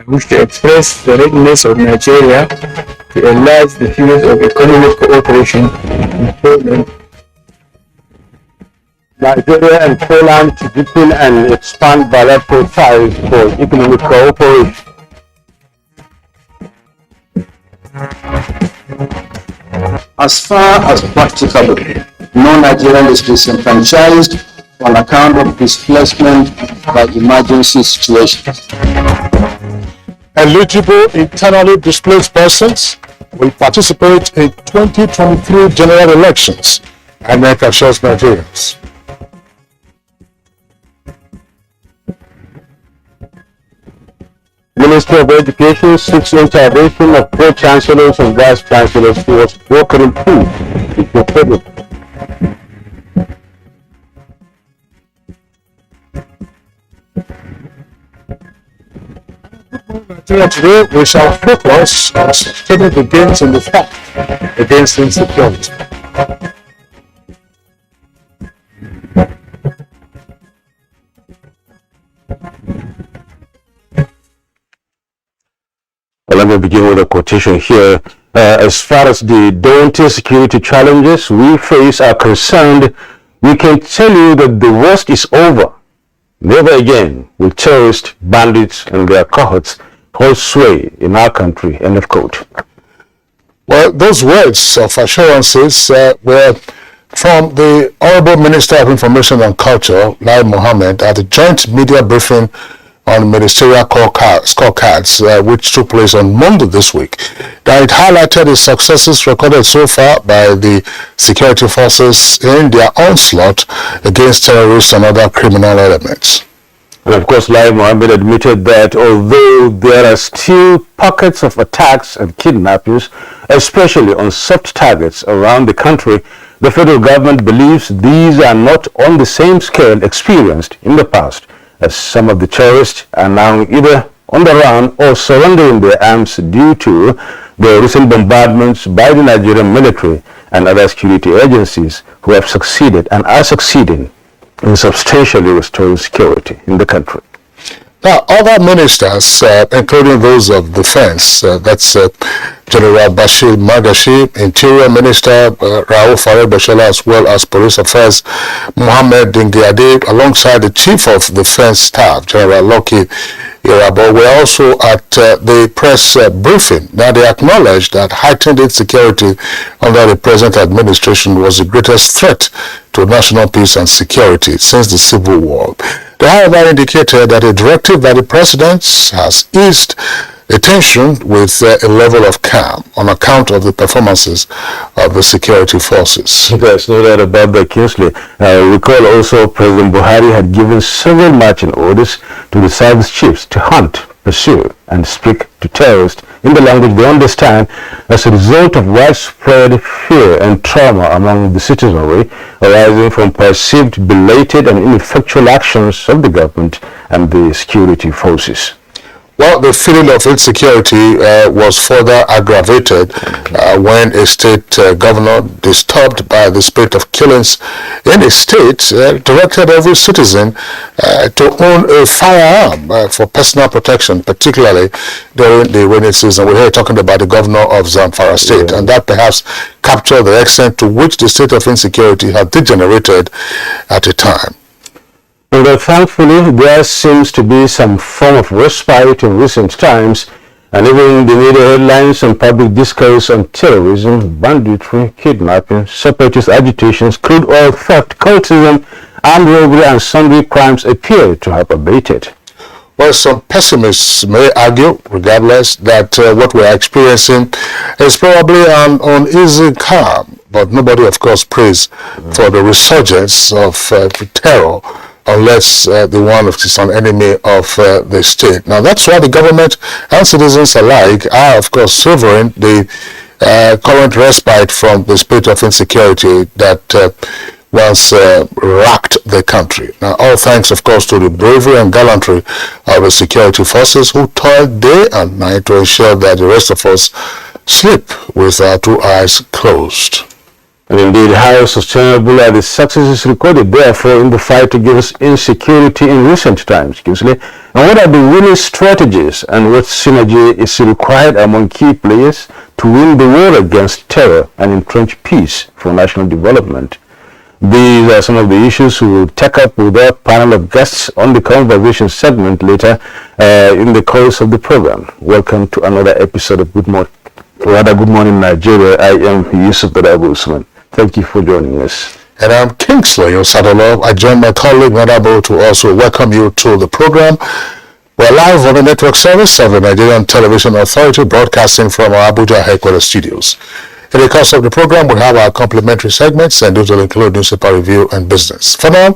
I wish to express the readiness of Nigeria to enlarge the fields of economic cooperation in Poland. Nigeria and Poland to deepen and expand bilateral ties for economic cooperation. As far as practicable, no Nigerian is disenfranchised on account of displacement by emergency situations. Eligible internally displaced persons will participate in 2023 general elections, INEC assures Nigerians. Ministry of Education seeks intervention of pro-chancellors and vice-chancellors towards brokering food before COVID. Today, we shall focus on steady the gains in the fight against insecurity. Well, let me begin with a quotation here. As far as the daunting security challenges we face are concerned, we can tell you that the worst is over. Never again will terrorists, bandits, and their cohorts hold sway in our country. End of quote. Well, those words of assurances were from the Honorable Minister of Information and Culture, Lai Mohammed, at a joint media briefing on ministerial scorecards, which took place on Monday this week. Now, it highlighted the successes recorded so far by the security forces in their onslaught against terrorists and other criminal elements. And of course, Lai Mohammed admitted that although there are still pockets of attacks and kidnappings, especially on soft targets around the country, the federal government believes these are not on the same scale experienced in the past, as some of the terrorists are now either on the run or surrendering their arms due to the recent bombardments by the Nigerian military and other security agencies who have succeeded and are succeeding in substantially restoring security in the country. Now, other ministers, including those of defense, that's General Bashir Magashi, Interior Minister Rauf Aregbesola, as well as Police Affairs Mohammed Dingyadi, alongside the Chief of Defense Staff, General Lucky Irabo, were also at the press briefing. Now, they acknowledged that heightened insecurity under the present administration was the greatest threat to national peace and security since the Civil War. They, however, indicated that a directive by the president has eased the tension with a level of calm on account of the performances of the security forces. There's no doubt about that, Kingsley. Recall also President Buhari had given several marching orders to the service chiefs to hunt, pursue, and speak to terrorists in the language they understand as a result of widespread fear and trauma among the citizenry arising from perceived belated and ineffectual actions of the government and the security forces. Well, the feeling of insecurity was further aggravated when a state governor, disturbed by the spate of killings in his state, directed every citizen to own a firearm for personal protection, particularly during the rainy season. We're here talking about the governor of Zamfara State, and that perhaps captured the extent to which the state of insecurity had degenerated at a time. Well, thankfully, there seems to be some form of respite in recent times, and even the media headlines and public discourse on terrorism, banditry, kidnapping, separatist agitations, crude oil theft, cultism, armed robbery, and sundry crimes appear to have abated. Well, some pessimists may argue, regardless, that what we're experiencing is probably an uneasy calm, but nobody, of course, prays for the resurgence of terror unless the one is an enemy of the state. Now, that's why the government and citizens alike are, of course, sovereign the current respite from the spirit of insecurity that once racked the country. Now, all thanks, of course, to the bravery and gallantry of the security forces who toiled day and night to ensure that the rest of us sleep with our two eyes closed. And indeed, how sustainable are the successes recorded, therefore, in the fight against insecurity in recent times, Kingsley? And what are the winning strategies and what synergy is required among key players to win the war against terror and entrench peace for national development? These are some of the issues we will take up with our panel of guests on the conversation segment later in the course of the program. Welcome to another episode of Good Morning Nigeria. I am Yusuf Usman. Thank you for joining us. And I'm Kingsley Osadolov. I join my colleague Nadabo to also welcome you to the program. We're live on the network service of the Nigerian Television Authority, broadcasting from our Abuja headquarters studios. In the course of the program, we'll have our complimentary segments, and those will include newspaper review and business. For now,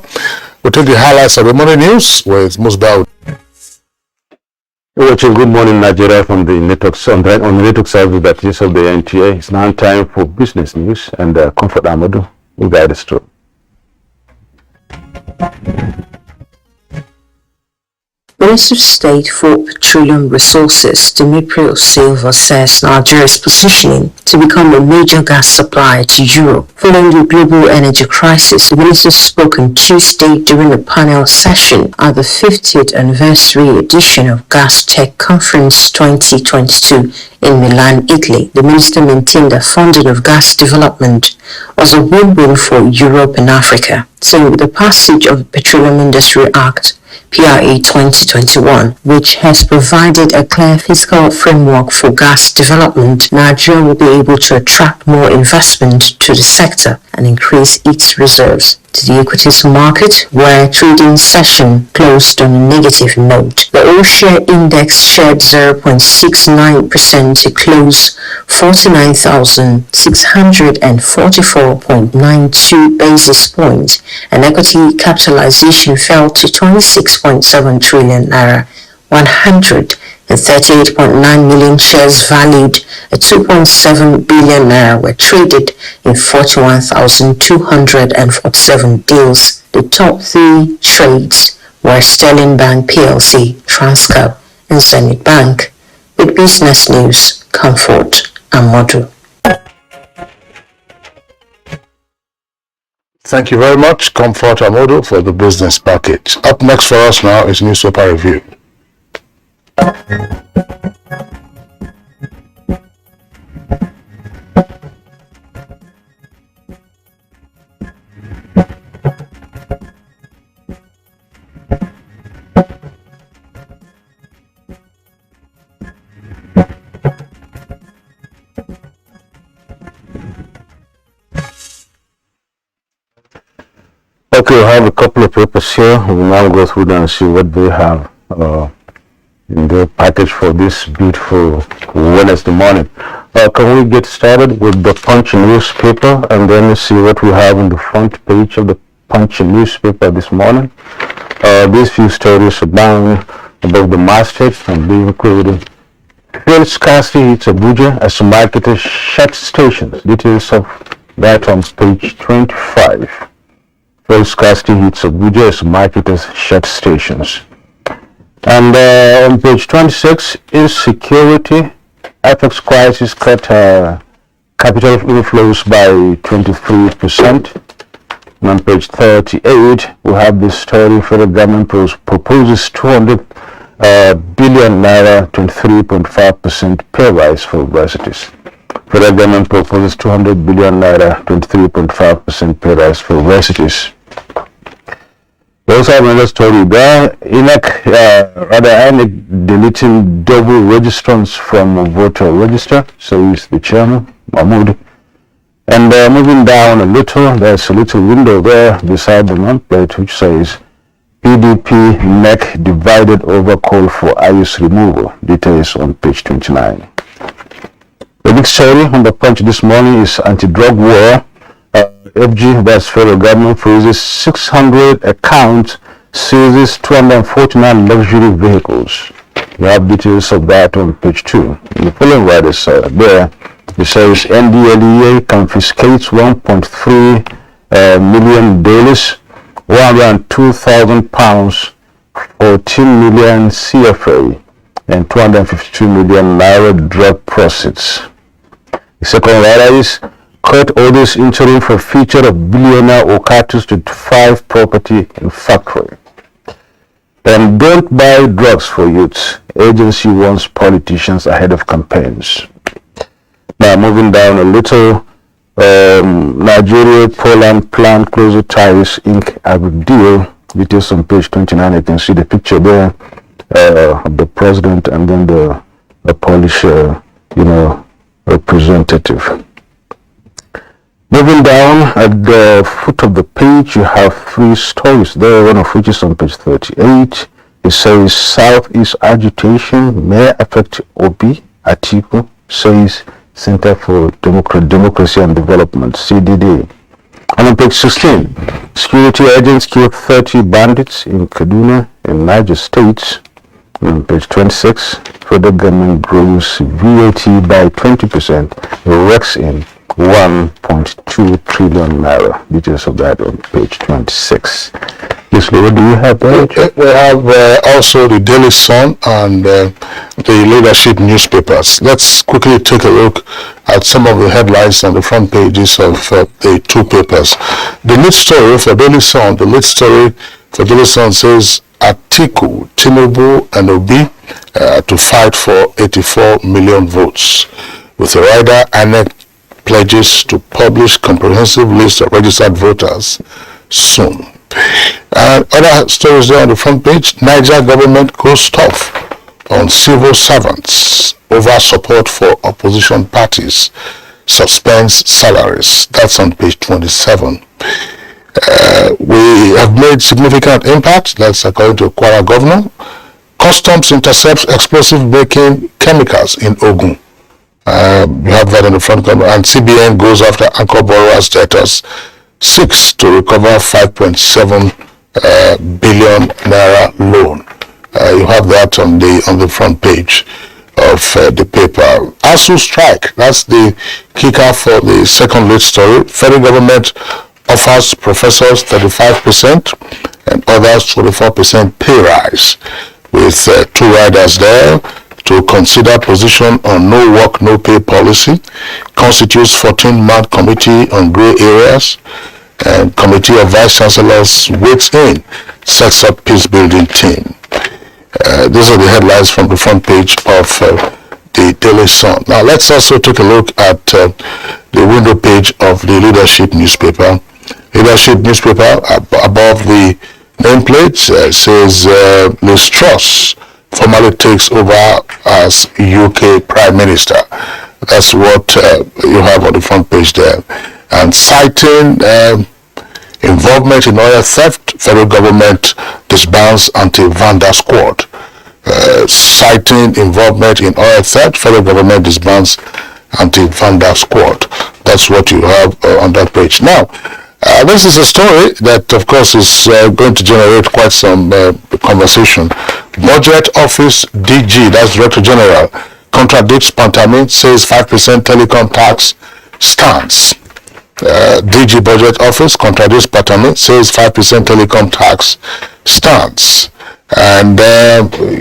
we'll take the highlights of the morning news with Musbao. We're watching Good Morning Nigeria from the network on the network service that is of the NTA. It's now time for business news, and Comfort Amadou will guide us through. Minister of State for Petroleum Resources, Dimitri Silva, says Nigeria is positioning to become a major gas supplier to Europe. Following the global energy crisis, the minister spoke on Tuesday during a panel session at the 50th anniversary edition of Gas Tech Conference 2022 in Milan, Italy. The minister maintained that funding of gas development was a win-win for Europe and Africa. So the passage of the Petroleum Industry Act PRA 2021, which has provided a clear fiscal framework for gas development, Nigeria will be able to attract more investment to the sector and increase its reserves. To the equities market, where trading session closed on a negative note. The all-share index shed 0.69% to close 49,644.92 basis points, and equity capitalization fell to 26.7 trillion naira. 138.9 million shares valued at 2.7 billion naira were traded in 41,247 deals. The top three trades were Sterling Bank PLC, Transcap, and Zenith Bank. With business news, Comfort Amadou. Thank you very much, Comfort Amadou, for the business package. Up next for us now is newspaper review. Okay, we have a couple of papers here. We will now go through them and see what they have in the package for this beautiful Wednesday morning. Can we get started with the Punch newspaper and then see what we have on the front page of the Punch newspaper this morning? These few stories are down above the masthead and they include fuel scarcity hits Abuja as marketers shut stations. Details of that on page 25. Fuel scarcity hits Abuja as marketers shut stations. And on page 26, Insecurity, FX crisis cut capital inflows by 23%. And on page 38, we have this story: federal government proposes 200 billion naira, 23.5% pay rise for universities. Federal government proposes 200 billion naira, 23.5% pay rise for universities. We also have another story there. INEC deleting double registrants from voter register. So is the chairman, Mahmoud. And moving down a little, there's a little window there beside the nameplate which says PDP NEC divided over call for IUS removal. Details on page 29. The big story on the Punch this morning is anti-drug war. FG, that's federal government, freezes 600 accounts seizes 249 luxury vehicles. You have details of that on page 2. In the following right is there. It says NDLEA confiscates $1.3 million, £102,000, 14 million CFA, and 252 million naira drug proceeds. The second rider is court orders interim for future of billionaire Okatu's 25 property and factory. And don't buy drugs for youths. Agency warns politicians ahead of campaigns. Now moving down a little, Nigeria, Poland plan closer ties ink deal. Details on page 29. You can see the picture there of the president and then the Polish, representative. Moving down at the foot of the page, you have 3 stories there, one of which is on page 38. It says Southeast agitation may affect Obi. Atiku, says Center for Democracy and Development, CDD. And on page 16, security agents kill 30 bandits in Kaduna in Niger State. And on page 26, federal government grows VAT by 20%, rakes in 1.2 trillion naira. Details of that on page 26. Yes, what do you have there? We have also the Daily Sun and the leadership newspapers. Let's quickly take a look at some of the headlines on the front pages of the 2 papers. The lead story for Daily Sun, says Atiku, Tinubu and Obi to fight for 84 million votes. With a rider, INEC pledges to publish comprehensive list of registered voters soon. Other stories there on the front page. Niger government goes tough on civil servants over support for opposition parties, suspends salaries. That's on page 27. We have made significant impact. That's according to Kwara governor. Customs intercepts explosive making chemicals in Ogun. You have that on the front cover. And CBN goes after anchor borrowers' debtors, seeks to recover 5.7 billion naira loan. You have that on the front page of the paper. ASU strike, that's the kicker for the second lead story. Federal government offers professors 35% and others 24% pay rise, with 2 riders there to consider position on no work, no pay policy, constitutes 14-man committee on gray areas, and committee of vice chancellors waits in, sets up peace building team. These are the headlines from the front page of the Daily Sun. Now let's also take a look at the window page of the leadership newspaper. Leadership newspaper above the nameplate says Liz Truss formally takes over as UK Prime Minister. That's what you have on the front page there. And citing involvement in oil theft, federal government disbands anti-Vanda squad. Citing involvement in oil theft, federal government disbands anti-Vanda squad. That's what you have on that page. Now, this is a story that, of course, is going to generate quite some conversation. Budget Office DG, that's Director General, contradicts Pantami, says 5% telecom tax stands. DG Budget Office contradicts Pantami, says 5% telecom tax stands. And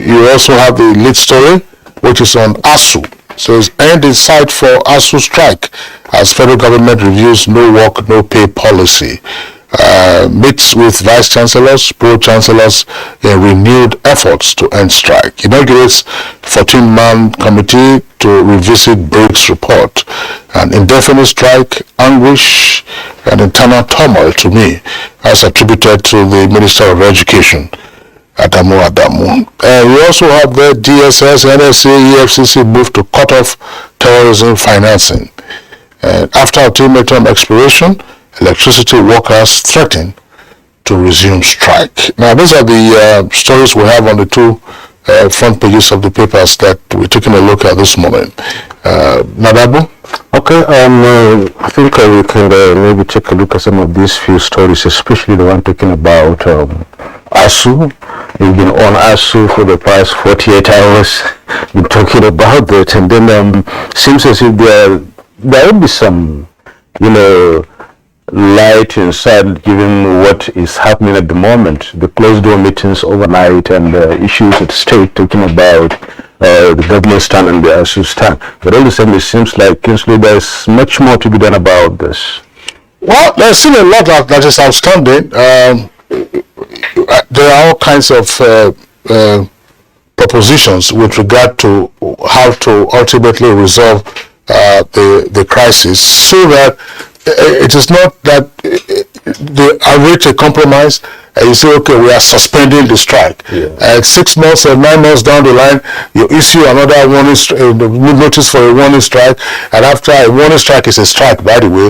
you also have the lead story, which is on ASU. Says end in sight for ASU strike as federal government reviews no work, no pay policy. Meets with vice chancellors, pro-chancellors in renewed efforts to end strike. Inaugurates 14-man committee to revisit BRICS report. An indefinite strike, anguish, and internal turmoil to me, as attributed to the Minister of Education, Adamu. We also have the DSS, NSA, EFCC move to cut off terrorism financing. After ultimatum expiration, electricity workers threaten to resume strike. Now, these are the stories we have on the 2 front pages of the papers that we're taking a look at this moment. Nadabu? Okay, I think we can maybe take a look at some of these few stories, especially the one talking about ASU. We've been on ASU for the past 48 hours, been talking about that, and then seems as if there will be some, light inside given what is happening at the moment, the closed door meetings overnight and issues at stake, talking about the government stand and the ASU stand. But all the same, it seems like, Kingsley, there's much more to be done about this. Well, there's still a lot that is outstanding. There are all kinds of propositions with regard to how to ultimately resolve the crisis, so that it is not that they reach a compromise and you say, okay, we are suspending the strike. 6 months or 9 months down the line, you issue another warning notice for a warning strike, and after a warning strike is a strike, by the way,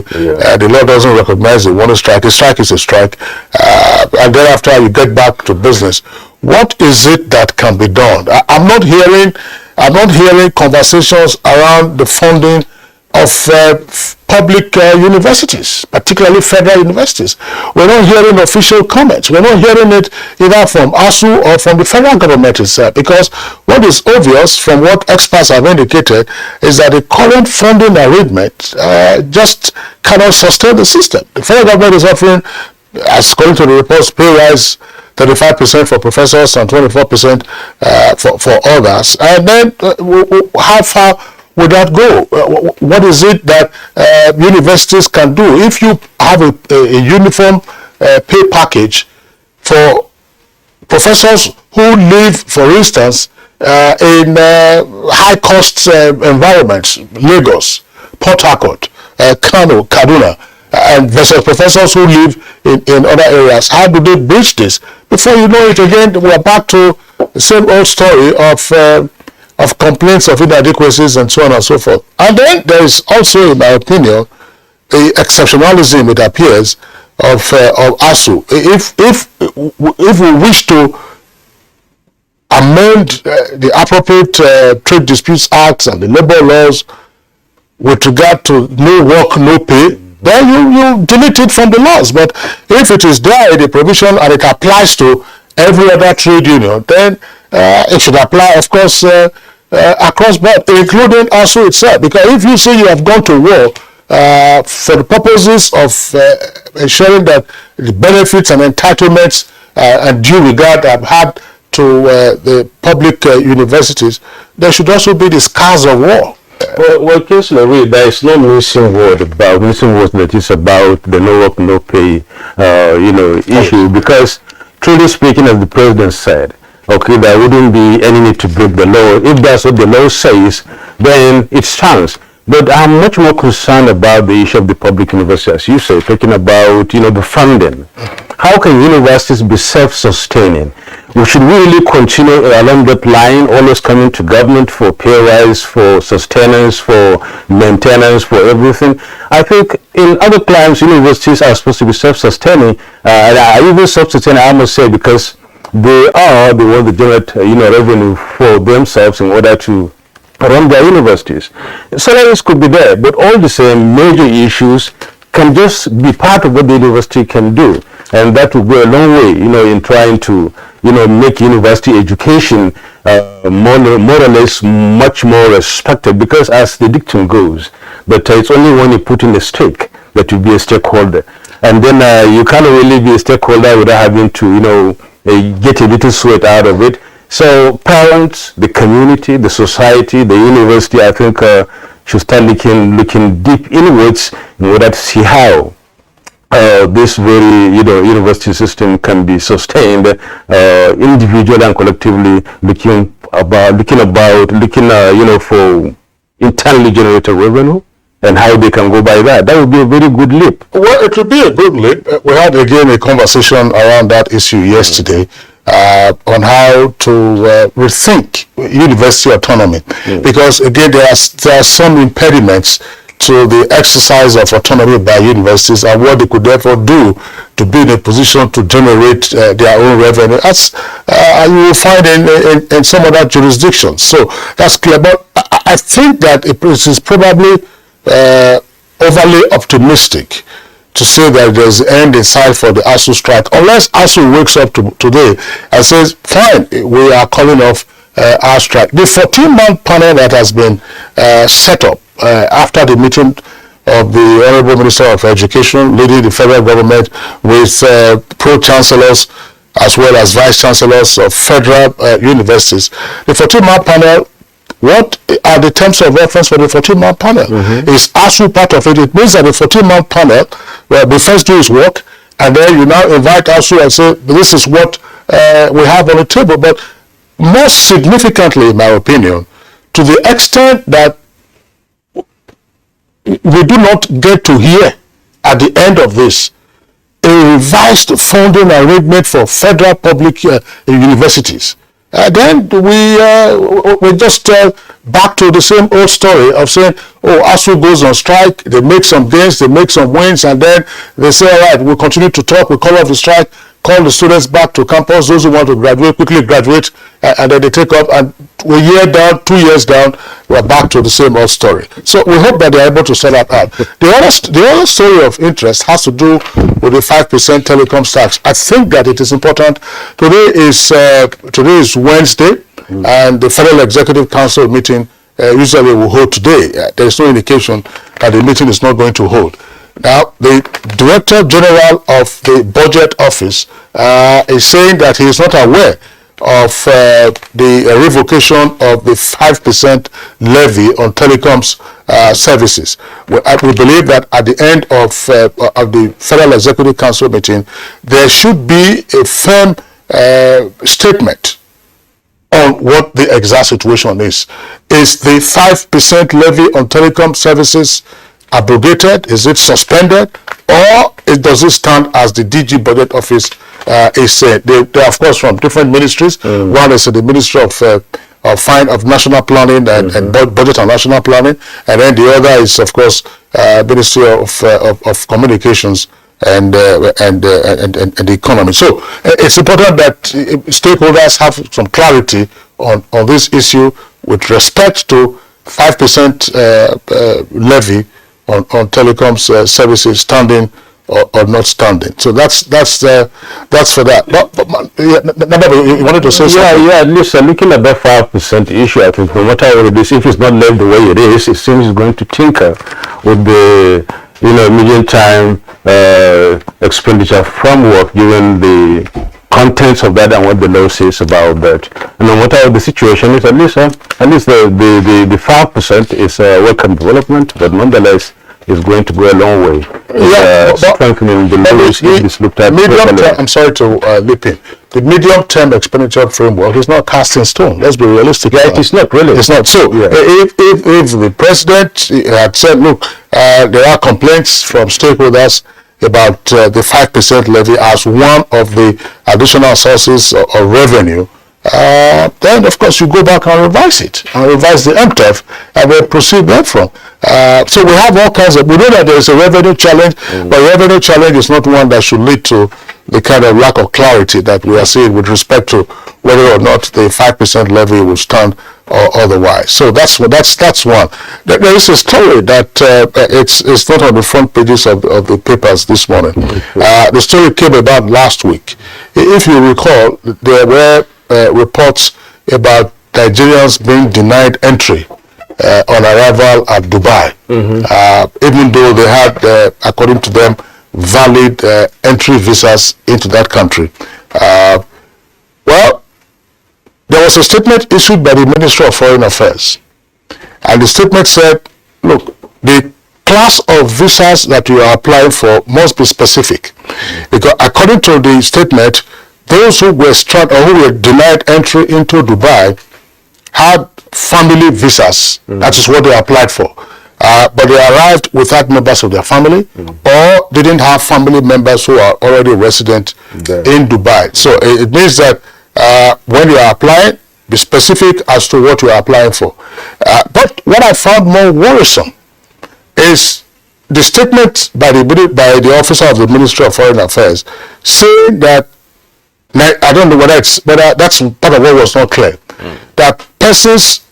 the law doesn't recognize a warning strike. A strike is a strike, and then after you get back to business. What is it that can be done? I'm not hearing conversations around the funding of public universities, particularly federal universities. We're not hearing official comments. We're not hearing it either from ASU or from the federal government itself, because what is obvious from what experts have indicated is that the current funding arrangement just cannot sustain the system. The federal government is offering, as according to the reports, pay rise 35% for professors and 24% for others. And then how far would that go? What is it that universities can do? If you have a uniform pay package for professors who live, for instance, in high-cost environments, Lagos, Port Harcourt, Kano, Kaduna, and versus professors who live in other areas, how do they bridge this? Before you know it, again, we're back to the same old story of complaints of inadequacies and so on and so forth. And then there is also, in my opinion, the exceptionalism, it appears, of ASU. If we wish to amend the appropriate Trade Disputes Acts and the labor laws with regard to no work, no pay, then you delete it from the laws. But if it is there in the provision and it applies to every other trade union, then it should apply, of course, across board, including ASU itself. Because if you say you have gone to war for the purposes of ensuring that the benefits and entitlements and due regard are had to the public universities, there should also be the scars of war. Well, Kingsley, there is no missing word that is about the no work, no pay, issue. Because truly speaking, as the president said, okay, there wouldn't be any need to break the law. If that's what the law says, then it stands. But I'm much more concerned about the issue of the public university, as you say, talking about, the funding. How can universities be self-sustaining? We should really continue along that line, always coming to government for pay rise, for sustenance, for maintenance, for everything. I think in other climes, universities are supposed to be self-sustaining, and even self-sustaining, I must say, because they are the ones that generate, revenue for themselves in order to run their universities. Salaries could be there, but all the same major issues can just be part of what the university can do. And that will go a long way, in trying to, make university education more or less much more respected. Because as the dictum goes, that it's only when you put in a stake that you be a stakeholder. And then you can't really be a stakeholder without having to, get a little sweat out of it. So parents, the community, the society, the university, I think should start looking deep inwards in order to see how this very university system can be sustained individually and collectively, looking for internally generated revenue and how they can go by that. That would be a very good leap. Well, it would be a good leap. We had again a conversation around that issue yesterday on how to rethink university autonomy, because again there are some impediments to the exercise of autonomy by universities and what they could therefore do to be in a position to generate their own revenue, as you will find in some other jurisdictions. So that's clear. But I think that it is probably overly optimistic to say that there's an end in sight for the ASU strike, unless ASU wakes up today and says, fine, we are calling off our strike. The 14-man panel that has been set up after the meeting of the Honorable Minister of Education leading the federal government with pro-chancellors as well as vice-chancellors of federal universities. The 14-man panel, what are the terms of reference for the 14-man panel? Is ASU part of it? It means that the 14-man panel, well, the first do is work, and then you now invite ASU and say, this is what we have on the table. But most significantly, in my opinion, to the extent that we do not get to hear at the end of this a revised funding arrangement for federal public universities, then we just back to the same old story of saying, oh, ASU goes on strike, they make some gains, they make some wins, and then they say, all right, we'll continue to talk, we'll call off the strike, call the students back to campus, those who want to graduate, quickly graduate, and then they take up, and a year down, 2 years down, we're back to the same old story. So we hope that they're able to sort that out. The other story of interest has to do with the 5% telecoms tax. I think that it is important. Today is Wednesday, and the Federal Executive Council meeting usually will hold today. There is no indication that the meeting is not going to hold. Now, the Director General of the Budget Office is saying that he is not aware of the revocation of the 5% levy on telecoms services. We believe that at the end of the Federal Executive Council meeting, there should be a firm statement on what the exact situation is. Is the 5% levy on telecom services abrogated? Is it suspended? Or does it stand as the DG Budget Office is saying? They are, of course, from different ministries. One is the Ministry of National Planning and Budget and National Planning, and then the other is, of course, Ministry of Communications and the economy. So it's important that stakeholders have some clarity on this issue with respect to 5% levy on telecoms services standing or not standing. So that's for that. But you wanted to say something? Yeah. At least looking at that 5% issue, I think no matter what it is, if it's not left the way it is, it seems it's going to tinker with the medium time expenditure framework, given the contents of that and what the law says about that. And no matter what the situation is, at least the 5% is a welcome development, but nonetheless is going to go a long way. Strengthening the law is looked at. I'm sorry to leap in. The medium-term expenditure framework is not cast in stone. Let's be realistic. Yeah, it is not really. It's not. So if the president had said, look, there are complaints from stakeholders about the 5% levy as one of the additional sources of revenue, then of course you go back and revise it, and revise the MTF, and then proceed there from. So we have all kinds of, we know that there is a revenue challenge, but revenue challenge is not one that should lead to the kind of lack of clarity that we are seeing with respect to whether or not the 5% levy will stand or otherwise. So that's one. There is a story that it's not on the front pages of the papers this morning. The story came about last week. If you recall, there were reports about Nigerians being denied entry on arrival at Dubai, even though they had, according to them, valid entry visas into that country. Well, there was a statement issued by the Ministry of Foreign Affairs, and the statement said, look, the class of visas that you are applying for must be specific, because according to the statement, those who were who were denied entry into Dubai had family visas. That is what they applied for. But they arrived without members of their family, or didn't have family members who are already resident in Dubai. So it means that when you are applying, be specific as to what you are applying for. But what I found more worrisome is the statement by the officer of the Ministry of Foreign Affairs saying that, I don't know whether it's, but that's part of what was not clear, that persons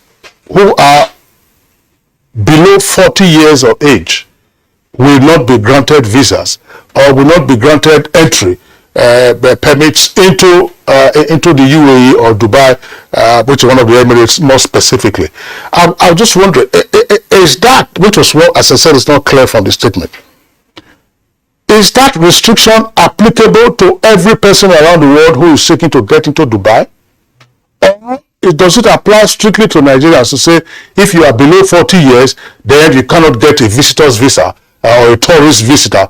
who are below 40 years of age will not be granted visas or will not be granted entry permits into the UAE or Dubai, which is one of the Emirates more specifically. I'm just wondering, is that, which was, well, as I said, it's not clear from the statement, is that restriction applicable to every person around the world who is seeking to get into Dubai? Or does it apply strictly to Nigerians to say, if you are below 40 years, then you cannot get a visitor's visa or a tourist visa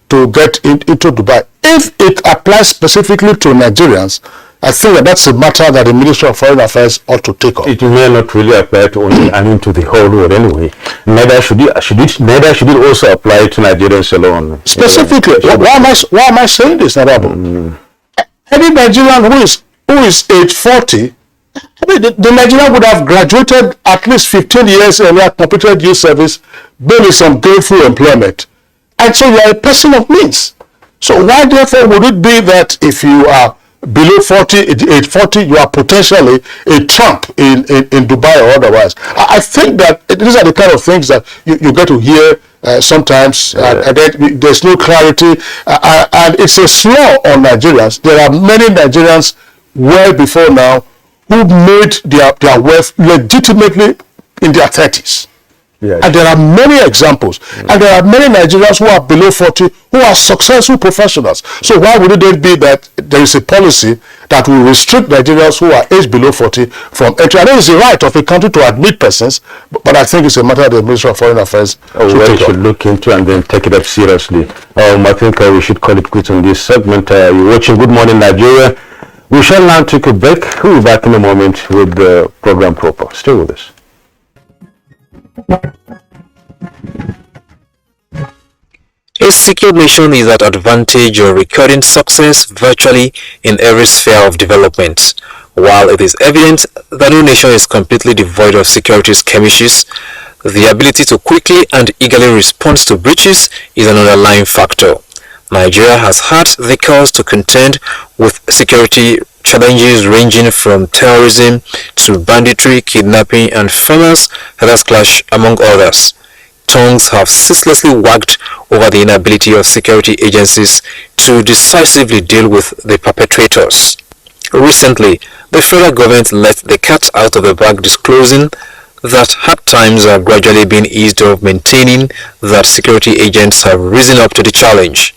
to get into Dubai? If it applies specifically to Nigerians, I think that's a matter that the Ministry of Foreign Affairs ought to take on. It may not really apply to only, I mean, to the whole world anyway. Neither should it also apply to Nigerians alone. Specifically, why am I saying this, Narabu? Any Nigerian who is age 40, I mean, the Nigerian would have graduated at least 15 years earlier, completed youth service, been in some gainful employment. And so you are a person of means. So why therefore would it be that if you are below 40, age 40, you are potentially a Trump in Dubai or otherwise? I think that these are the kind of things that you get to hear sometimes, and then there's no clarity, and it's a slaw on Nigerians. There are many Nigerians well before now who made their wealth legitimately in their 30s. Yes. And there are many examples. And there are many Nigerians who are below 40 who are successful professionals. So why would it be that there is a policy that will restrict Nigerians who are aged below 40 from entry? I know it's the right of a country to admit persons, but I think it's a matter that the Ministry of Foreign Affairs should look into and then take it up seriously. I think we should call it quits on this segment. You're watching Good Morning Nigeria. We shall now take a break. We'll be back in a moment with the program proper. Stay with us. A secure nation is at advantage of recording success virtually in every sphere of development. While it is evident that no nation is completely devoid of security skirmishes, the ability to quickly and eagerly respond to breaches is an underlying factor. Nigeria has had the cause to contend with security challenges ranging from terrorism to banditry, kidnapping, and farmers' herders clash, among others. Tongues have ceaselessly wagged over the inability of security agencies to decisively deal with the perpetrators. Recently, the federal government let the cat out of the bag, disclosing that hard times are gradually being eased off, maintaining that security agents have risen up to the challenge.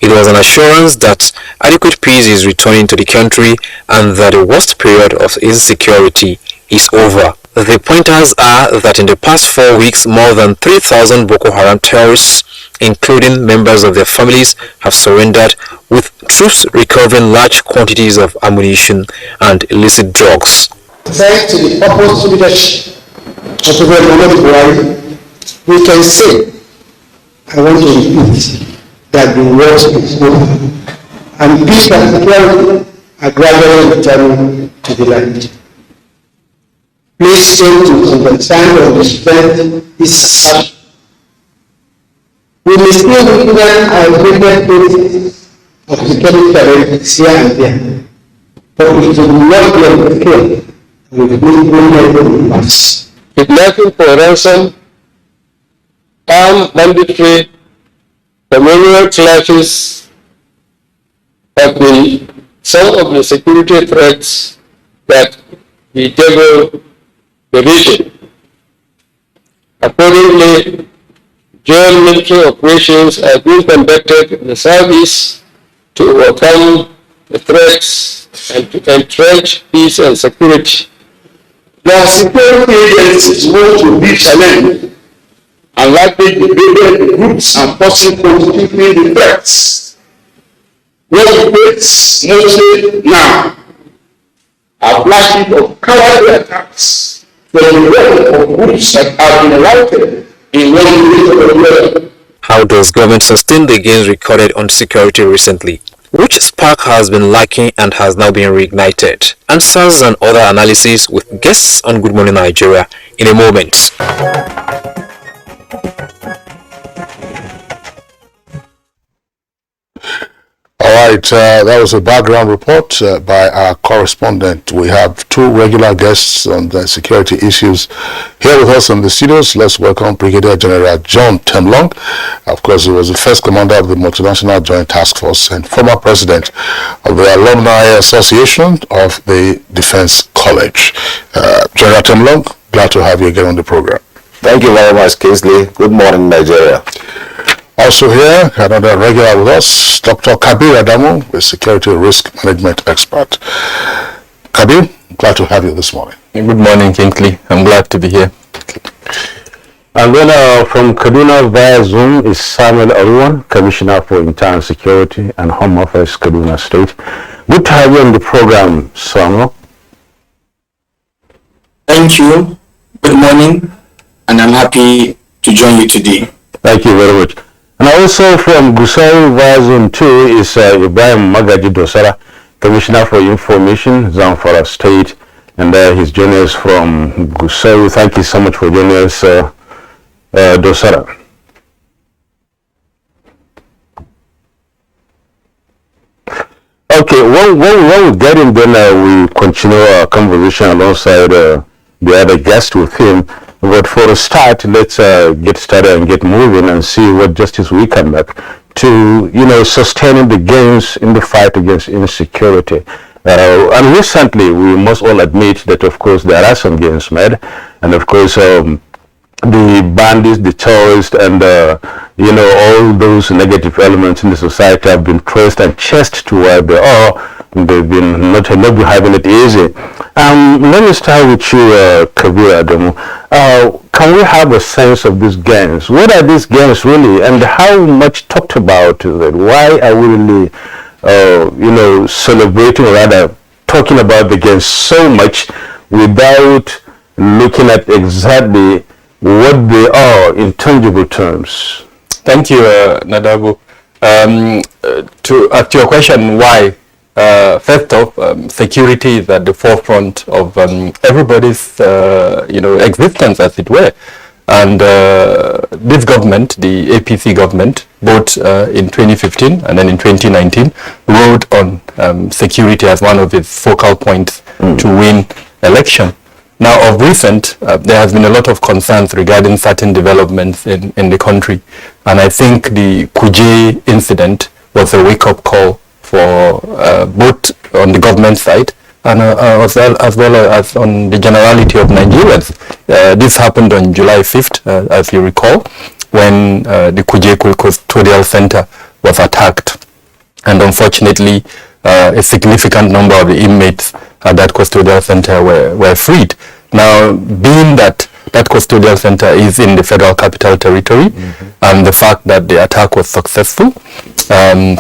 It was an assurance that adequate peace is returning to the country and that the worst period of insecurity is over. The pointers are that in the past 4 weeks, more than 3,000 Boko Haram terrorists, including members of their families, have surrendered, with troops recovering large quantities of ammunition and illicit drugs. Thanks to the purposeful leadership of President Buhari, we can say, I want to repeat, that the worst is over, and peace and security are gradually returning to the land. Please seem to understand or respect this action. We may still witness isolated cases of security challenges here and there, but it will not be on the scale with implemented in mass. Kidnapping for ransom, armed banditry, communal clashes have been some of the security threats that bedevil the region. Accordingly, joint military operations are being conducted in the service to overcome the threats and to entrench peace and security. The security agencies want to be challenged and likely debated the groups and forces constituting the threats. What we face mostly now are flashes of cowardly attacks from the realm of groups that have been routed in one region of the world. How does government sustain the gains recorded on security recently? Which spark has been lacking and has now been reignited? Answers and other analysis with guests on Good Morning Nigeria in a moment. All right, that was a background report by our correspondent. We have two regular guests on the security issues here with us in the studios. Let's welcome Brigadier General John Temlong. Of course, he was the first commander of the Multinational Joint Task Force and former president of the Alumni Association of the Defense College. General Temlong, glad to have you again on the program. Thank you very much, Kingsley. Good morning, Nigeria. Also here, another regular with us, Dr. Kabir Adamu, a security risk management expert. Kabir, glad to have you this morning. Good morning, Kingsley. I'm glad to be here. And then from Kaduna via Zoom is Samuel Aruwan, Commissioner for Internal Security and Home Affairs, Kaduna State. Good to have you on the program, Samuel. Thank you. Good morning, and I'm happy to join you today. Thank you very much. And also from Gusau via Zone 2 is Ibrahim Magaji Dosara, Commissioner for Information, Zamfara State, and he's joining us from Gusau. Thank you so much for joining us, Dosara. Okay, when we get in, then we continue our conversation alongside the other guest with him. But for a start, let's get started and get moving and see what justice we can make to, sustaining the gains in the fight against insecurity. And recently, we must all admit that, of course, there are some gains made. And, of course, the bandits, the terrorists, and, all those negative elements in the society have been traced and chased to where they are. They've been not having it easy. Let me start with you, Kabir Adamu. Can we have a sense of these gains? What are these gains really, and how much talked about is it? Why are we really, celebrating, or rather talking about the gains so much without looking at exactly what they are in tangible terms? Thank you, Nadabu. To your question, why? First off, security is at the forefront of everybody's, existence, as it were. And this government, the APC government, both in 2015 and then in 2019, wrote on security as one of its focal points to win election. Now, of recent, there has been a lot of concerns regarding certain developments in the country. And I think the Kuje incident was a wake-up call for both on the government side and as well as on the generality of Nigerians. This happened on July 5th, as you recall, when the Kuje Custodial Center was attacked. And unfortunately, a significant number of the inmates at that custodial center were freed. Now, being that custodial center is in the Federal Capital Territory, and the fact that the attack was successful,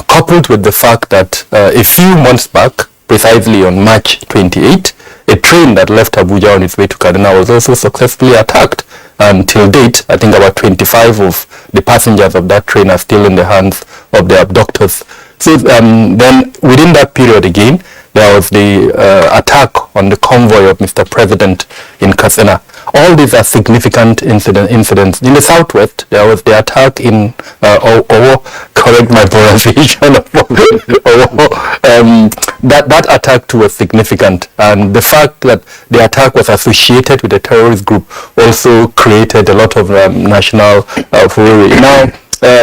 coupled with the fact that a few months back, precisely on March 28, a train that left Abuja on its way to Kaduna was also successfully attacked. And till date, I think about 25 of the passengers of that train are still in the hands of the abductors. So then within that period again, there was the attack on the convoy of Mr. President in Katsina. All these are significant incidents. In the southwest, there was the attack in correct my pronunciation. That attack too was significant, and the fact that the attack was associated with a terrorist group also created a lot of national furore. Now,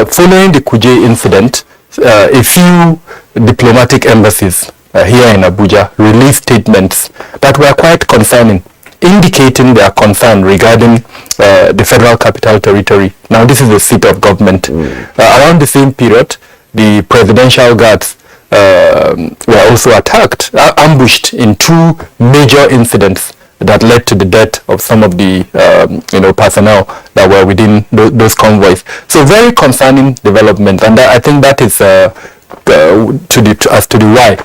following the Kuje incident, a few diplomatic embassies here in Abuja released statements that were quite concerning, indicating their concern regarding the Federal Capital Territory. Now, this is the seat of government. Around the same period, the presidential guards were also attacked, ambushed in two major incidents that led to the death of some of the personnel that were within those convoys. So very concerning development, and I think that is as to the why.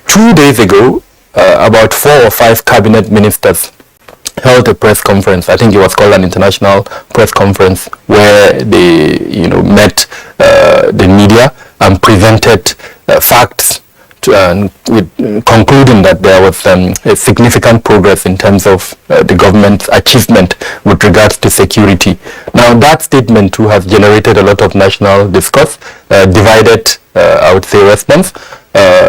2 days ago, about 4 or 5 cabinet ministers held a press conference. I think it was called an international press conference, where they met the media and presented facts with concluding that there was a significant progress in terms of the government's achievement with regards to security. Now, that statement too has generated a lot of national discourse, divided I would say, response.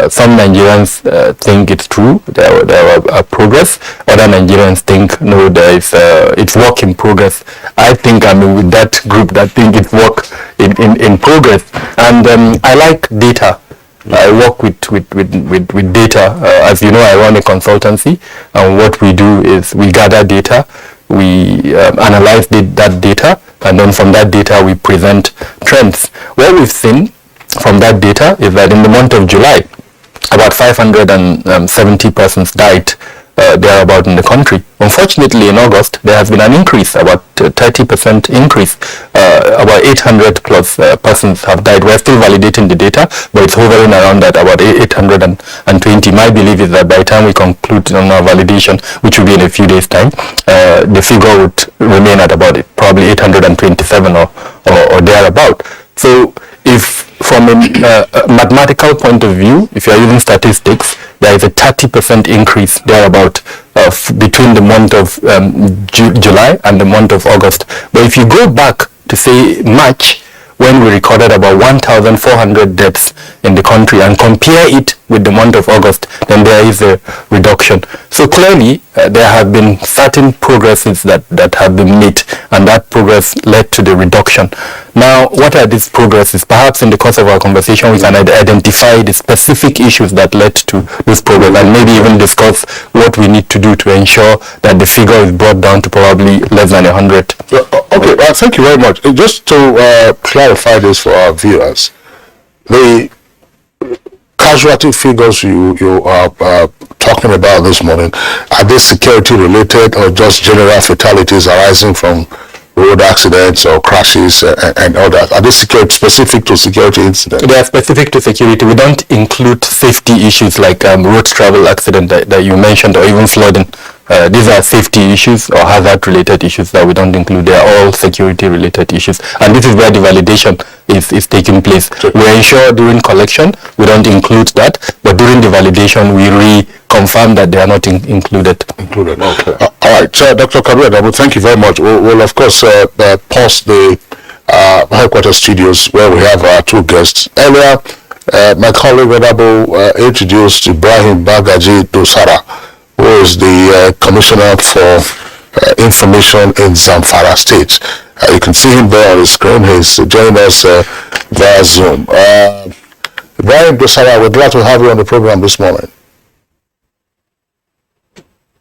Some Nigerians think it's true, there are progress. Other Nigerians think, no, it's work in progress. I think I'm with that group that think it's work in progress. And I like data. I work with data. As you know, I run a consultancy, and what we do is we gather data, we analyze that data, and then from that data we present trends. What we've seen from that data is that in the month of July, about 570 persons died thereabout in the country. Unfortunately, in August, there has been an increase, about 30% increase. About 800 plus persons have died. We're still validating the data, but it's hovering around that, about 820. My belief is that by the time we conclude on our validation, which will be in a few days' time, the figure would remain at about probably 827 or thereabout. So if from a mathematical point of view, if you are using statistics, there is a 30% increase thereabout between the month of July and the month of August. But if you go back to say March, when we recorded about 1,400 deaths in the country, and compare it with the month of August, then there is a reduction. So clearly, there have been certain progresses that have been made, and that progress led to the reduction. Now, what are these progresses? Perhaps in the course of our conversation, we can identify the specific issues that led to this progress, and maybe even discuss what we need to do to ensure that the figure is brought down to probably less than 100. Okay, thank you very much. Just to clarify this for our viewers, the casualty figures you are talking about this morning, are they security related or just general fatalities arising from road accidents or crashes and all that? Are they specific to security incidents? They are specific to security. We don't include safety issues like road travel accident that you mentioned, or even flooding. These are safety issues or hazard related issues that we don't include. They are all security related issues, and this is where the validation is taking place. We ensure during collection we don't include that, but during the validation we reconfirm that they are not included. Okay. All right, Dr. Kabir, thank you very much. We'll of course pause the headquarters studios where we have our two guests. Earlier, my colleague Vedabo introduced Ibrahim Bagaji Dosara, who is the Commissioner for Information in Zamfara State. You can see him there on the screen. He's joining us via Zoom. Ibrahim Dosara, we're glad to have you on the program this morning.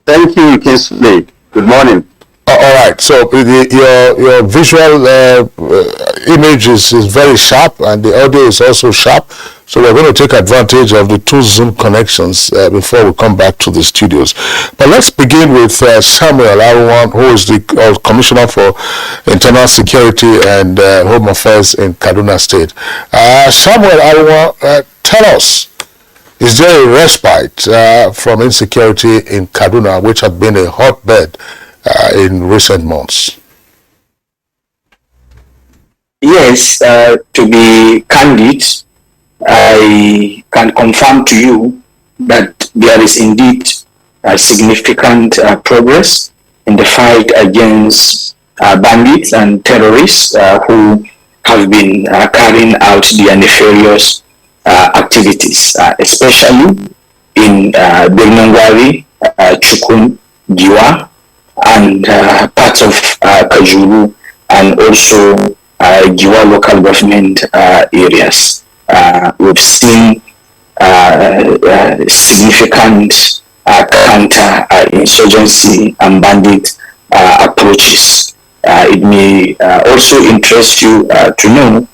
Thank you, Kingsley. Good morning. All right, so your visual image is very sharp, and the audio is also sharp. So we're going to take advantage of the two Zoom connections before we come back to the studios. But let's begin with Samuel Aruwan, who is the Commissioner for Internal Security and Home Affairs in Kaduna State. Samuel Aruwan, tell us, is there a respite from insecurity in Kaduna, which had been a hotbed in recent months? Yes, to be candid, I can confirm to you that there is indeed a significant progress in the fight against bandits and terrorists who have been carrying out their nefarious activities, especially in Birnangwari, Chukun, Giwa, and parts of Kajuru, and also Giwa local government areas. We've seen significant counter-insurgency and bandit approaches. It may also interest you to know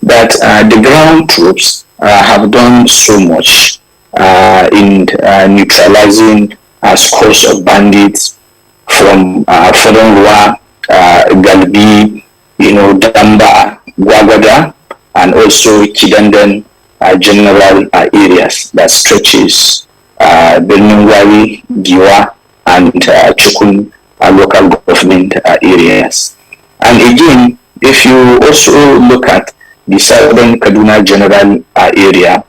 that the ground troops have done so much in neutralizing scores of bandits from Fodonwa, Galbi, Damba, Gwagwada, and also Chidandan general areas that stretches Benungwari, Giwa, and Chukun local government areas. And again, if you also look at the southern Kaduna general area,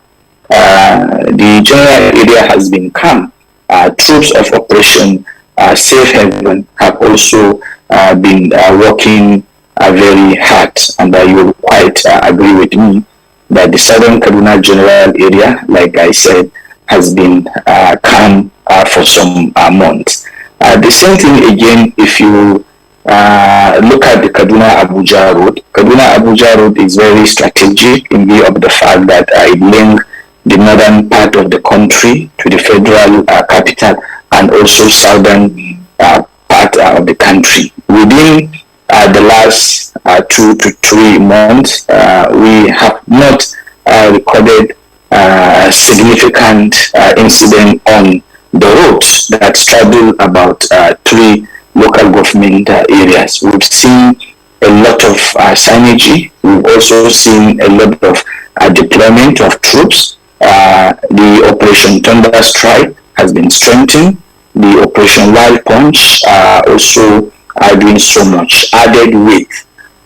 the general area has been calm. Troops of Operation Safe Haven have also been working very hard, and you will quite agree with me that the southern Kaduna general area, like I said, has been calm for some months. The same thing again if you look at the Kaduna Abuja Road is very strategic in view of the fact that it links the northern part of the country to the federal capital and also southern part of the country. Within the last 2 to 3 months, we have not recorded significant incident on the roads that straddle about 3 local government areas. We've seen a lot of synergy. We've also seen a lot of deployment of troops. The Operation Thunder Strike has been strengthened. The Operation Wild Punch also are doing so much, added with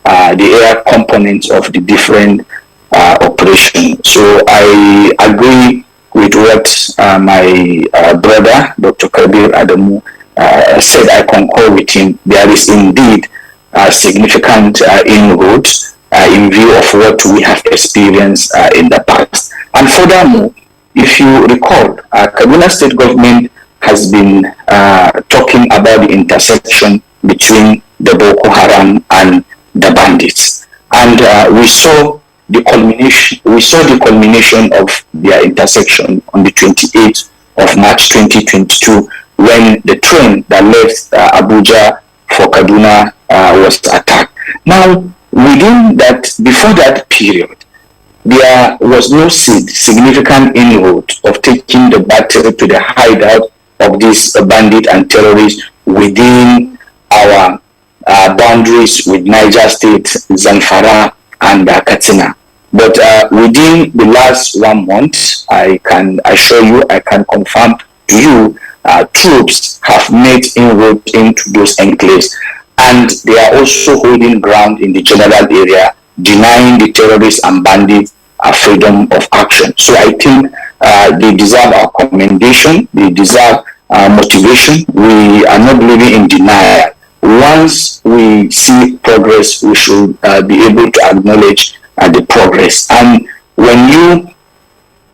the air components of the different operations. So I agree with what my brother, Dr. Kabir Adamu, said. I concur with him. There is indeed significant inroads in view of what we have experienced in the past. And furthermore, if you recall, Kaduna State government has been talking about the intersection between the Boko Haram and the bandits, and we saw the culmination of their intersection on the 28th of March 2022 when the train that left Abuja for Kaduna was attacked. Now, within that, before that period, there was no significant inroad of taking the battle to the hideout of these bandits and terrorists within our boundaries with Niger State, Zamfara, and Katsina. But within the last 1 month, I can assure you, I can confirm to you, troops have made inroads into those enclaves, and they are also holding ground in the general area, denying the terrorists and bandits freedom of action. So I think they deserve our commendation, they deserve motivation. We are not living in denial. Once we see progress, we should be able to acknowledge the progress. And when you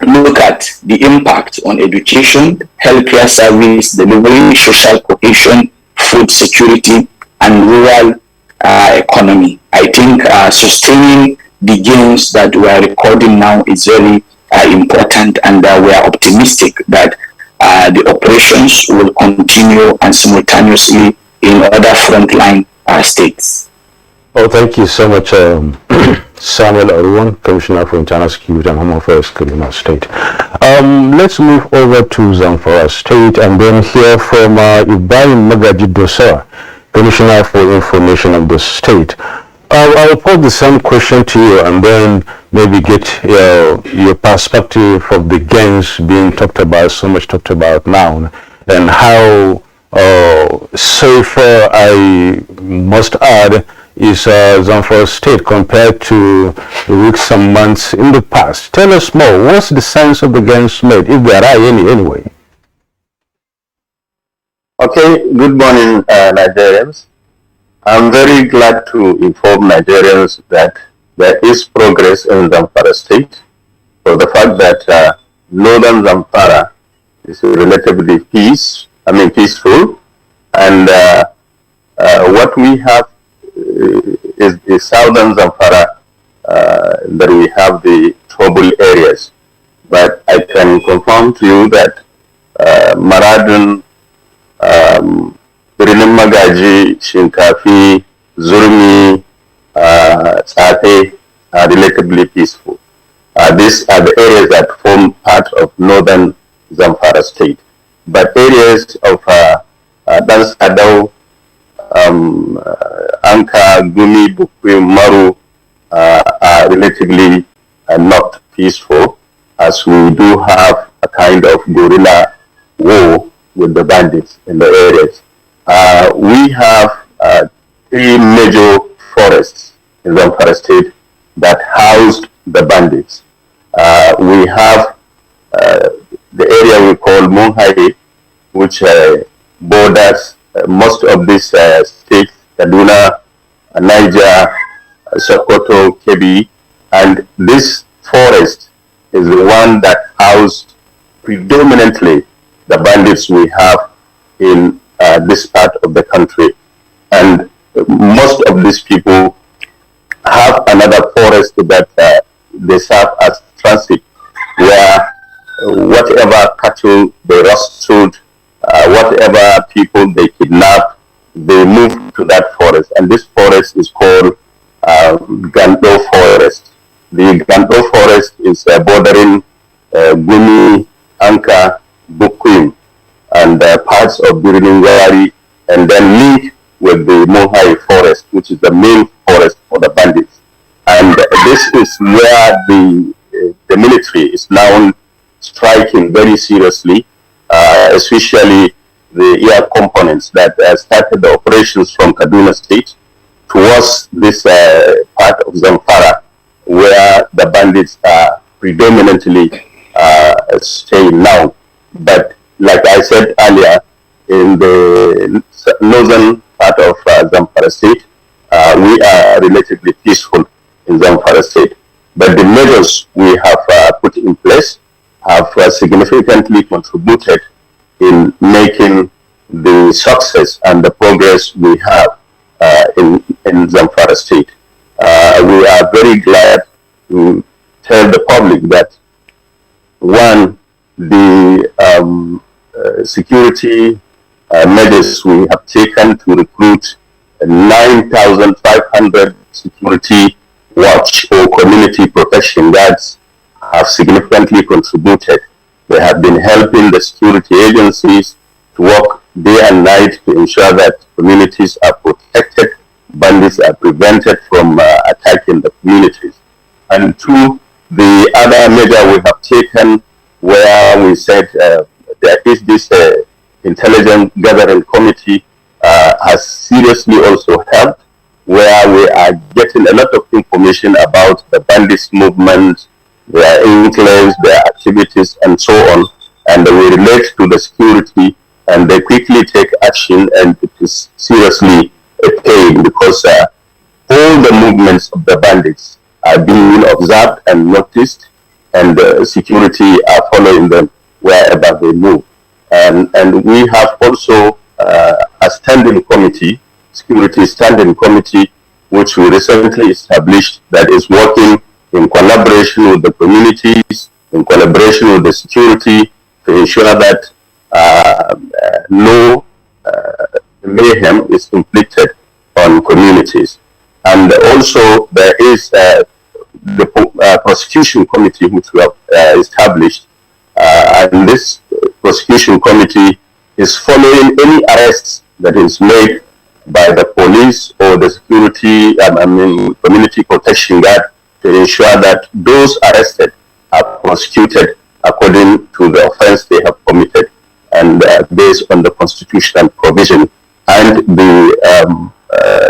look at the impact on education, healthcare service delivery, social cohesion, food security, and rural economy, I think sustaining the gains that we are recording now is very important, and we are optimistic that the operations will continue and simultaneously in other frontline states. Oh, thank you so much, Samuel Oruwan, Commissioner for Internal Security and Home Affairs, Kaduna State. Let's move over to Zamfara State and then hear from Ibrahim Magaji Dosa, Commissioner for Information of the state. I'll pose the same question to you and then maybe get your perspective of the gains being talked about, so much talked about now, and how safer, I must add, is Zamfara State compared to the weeks and months in the past. Tell us more. What's the sense of the gains made, if there are any anyway? Okay, good morning, Nigerians. I'm very glad to inform Nigerians that there is progress in Zamfara State for the fact that northern Zamfara is relatively peaceful, and what we have is the southern Zamfara that we have the trouble areas. But I can confirm to you that Maradun, Birnin Magaji, Shinkafi, Zurmi, Sate are relatively peaceful. These are the areas that form part of northern Zamfara State. But areas of Dans Adau, Anka, Gumi, Bukwi, Maru are relatively not peaceful, as we do have a kind of guerrilla war with the bandits in the areas. We have 3 major forests in Zamfara State that housed the bandits. We have the area we call Munhai, which borders most of these states, Kaduna, Niger, Sokoto, Kebbi, and this forest is the one that housed predominantly the bandits we have in this part of the country. And most of these people have another forest that they serve as transit, where whatever cattle they rustled, whatever people they kidnapped, they move to that forest. And this forest is called Gando Forest. The Gando Forest is bordering Gumi, Anka, Bukwim, and parts of Biriningari, and then link with the Mohai Forest, which is the main forest for the bandits. And this is where the military is now striking very seriously, especially the air components that started the operations from Kaduna State towards this part of Zamfara, where the bandits are predominantly staying now. But like I said earlier, in the northern part of Zamfara State, we are relatively peaceful in Zamfara State. But the measures we have put in place have significantly contributed in making the success and the progress we have in Zamfara State. We are very glad to tell the public that, one, the security measures we have taken to recruit 9,500 security watch or community protection guards have significantly contributed. They have been helping the security agencies to work day and night to ensure that communities are protected, bandits are prevented from attacking the communities. And two, the other measure we have taken, where we said there is this intelligence gathering committee has seriously also helped, where we are getting a lot of information about the bandits' movement, their enclaves, their activities, and so on. And we relate to the security, and they quickly take action, and it is seriously paid, because all the movements of the bandits are being observed and noticed, and security are following them wherever they move. And we have also a standing committee, security standing committee, which we recently established, that is working in collaboration with the communities, in collaboration with the security, to ensure that no mayhem is inflicted on communities. And also there is the prosecution committee which we have established, and this prosecution committee is following any arrests that is made by the police or the security, community protection guard, to ensure that those arrested are prosecuted according to the offense they have committed, and based on the constitutional provision and the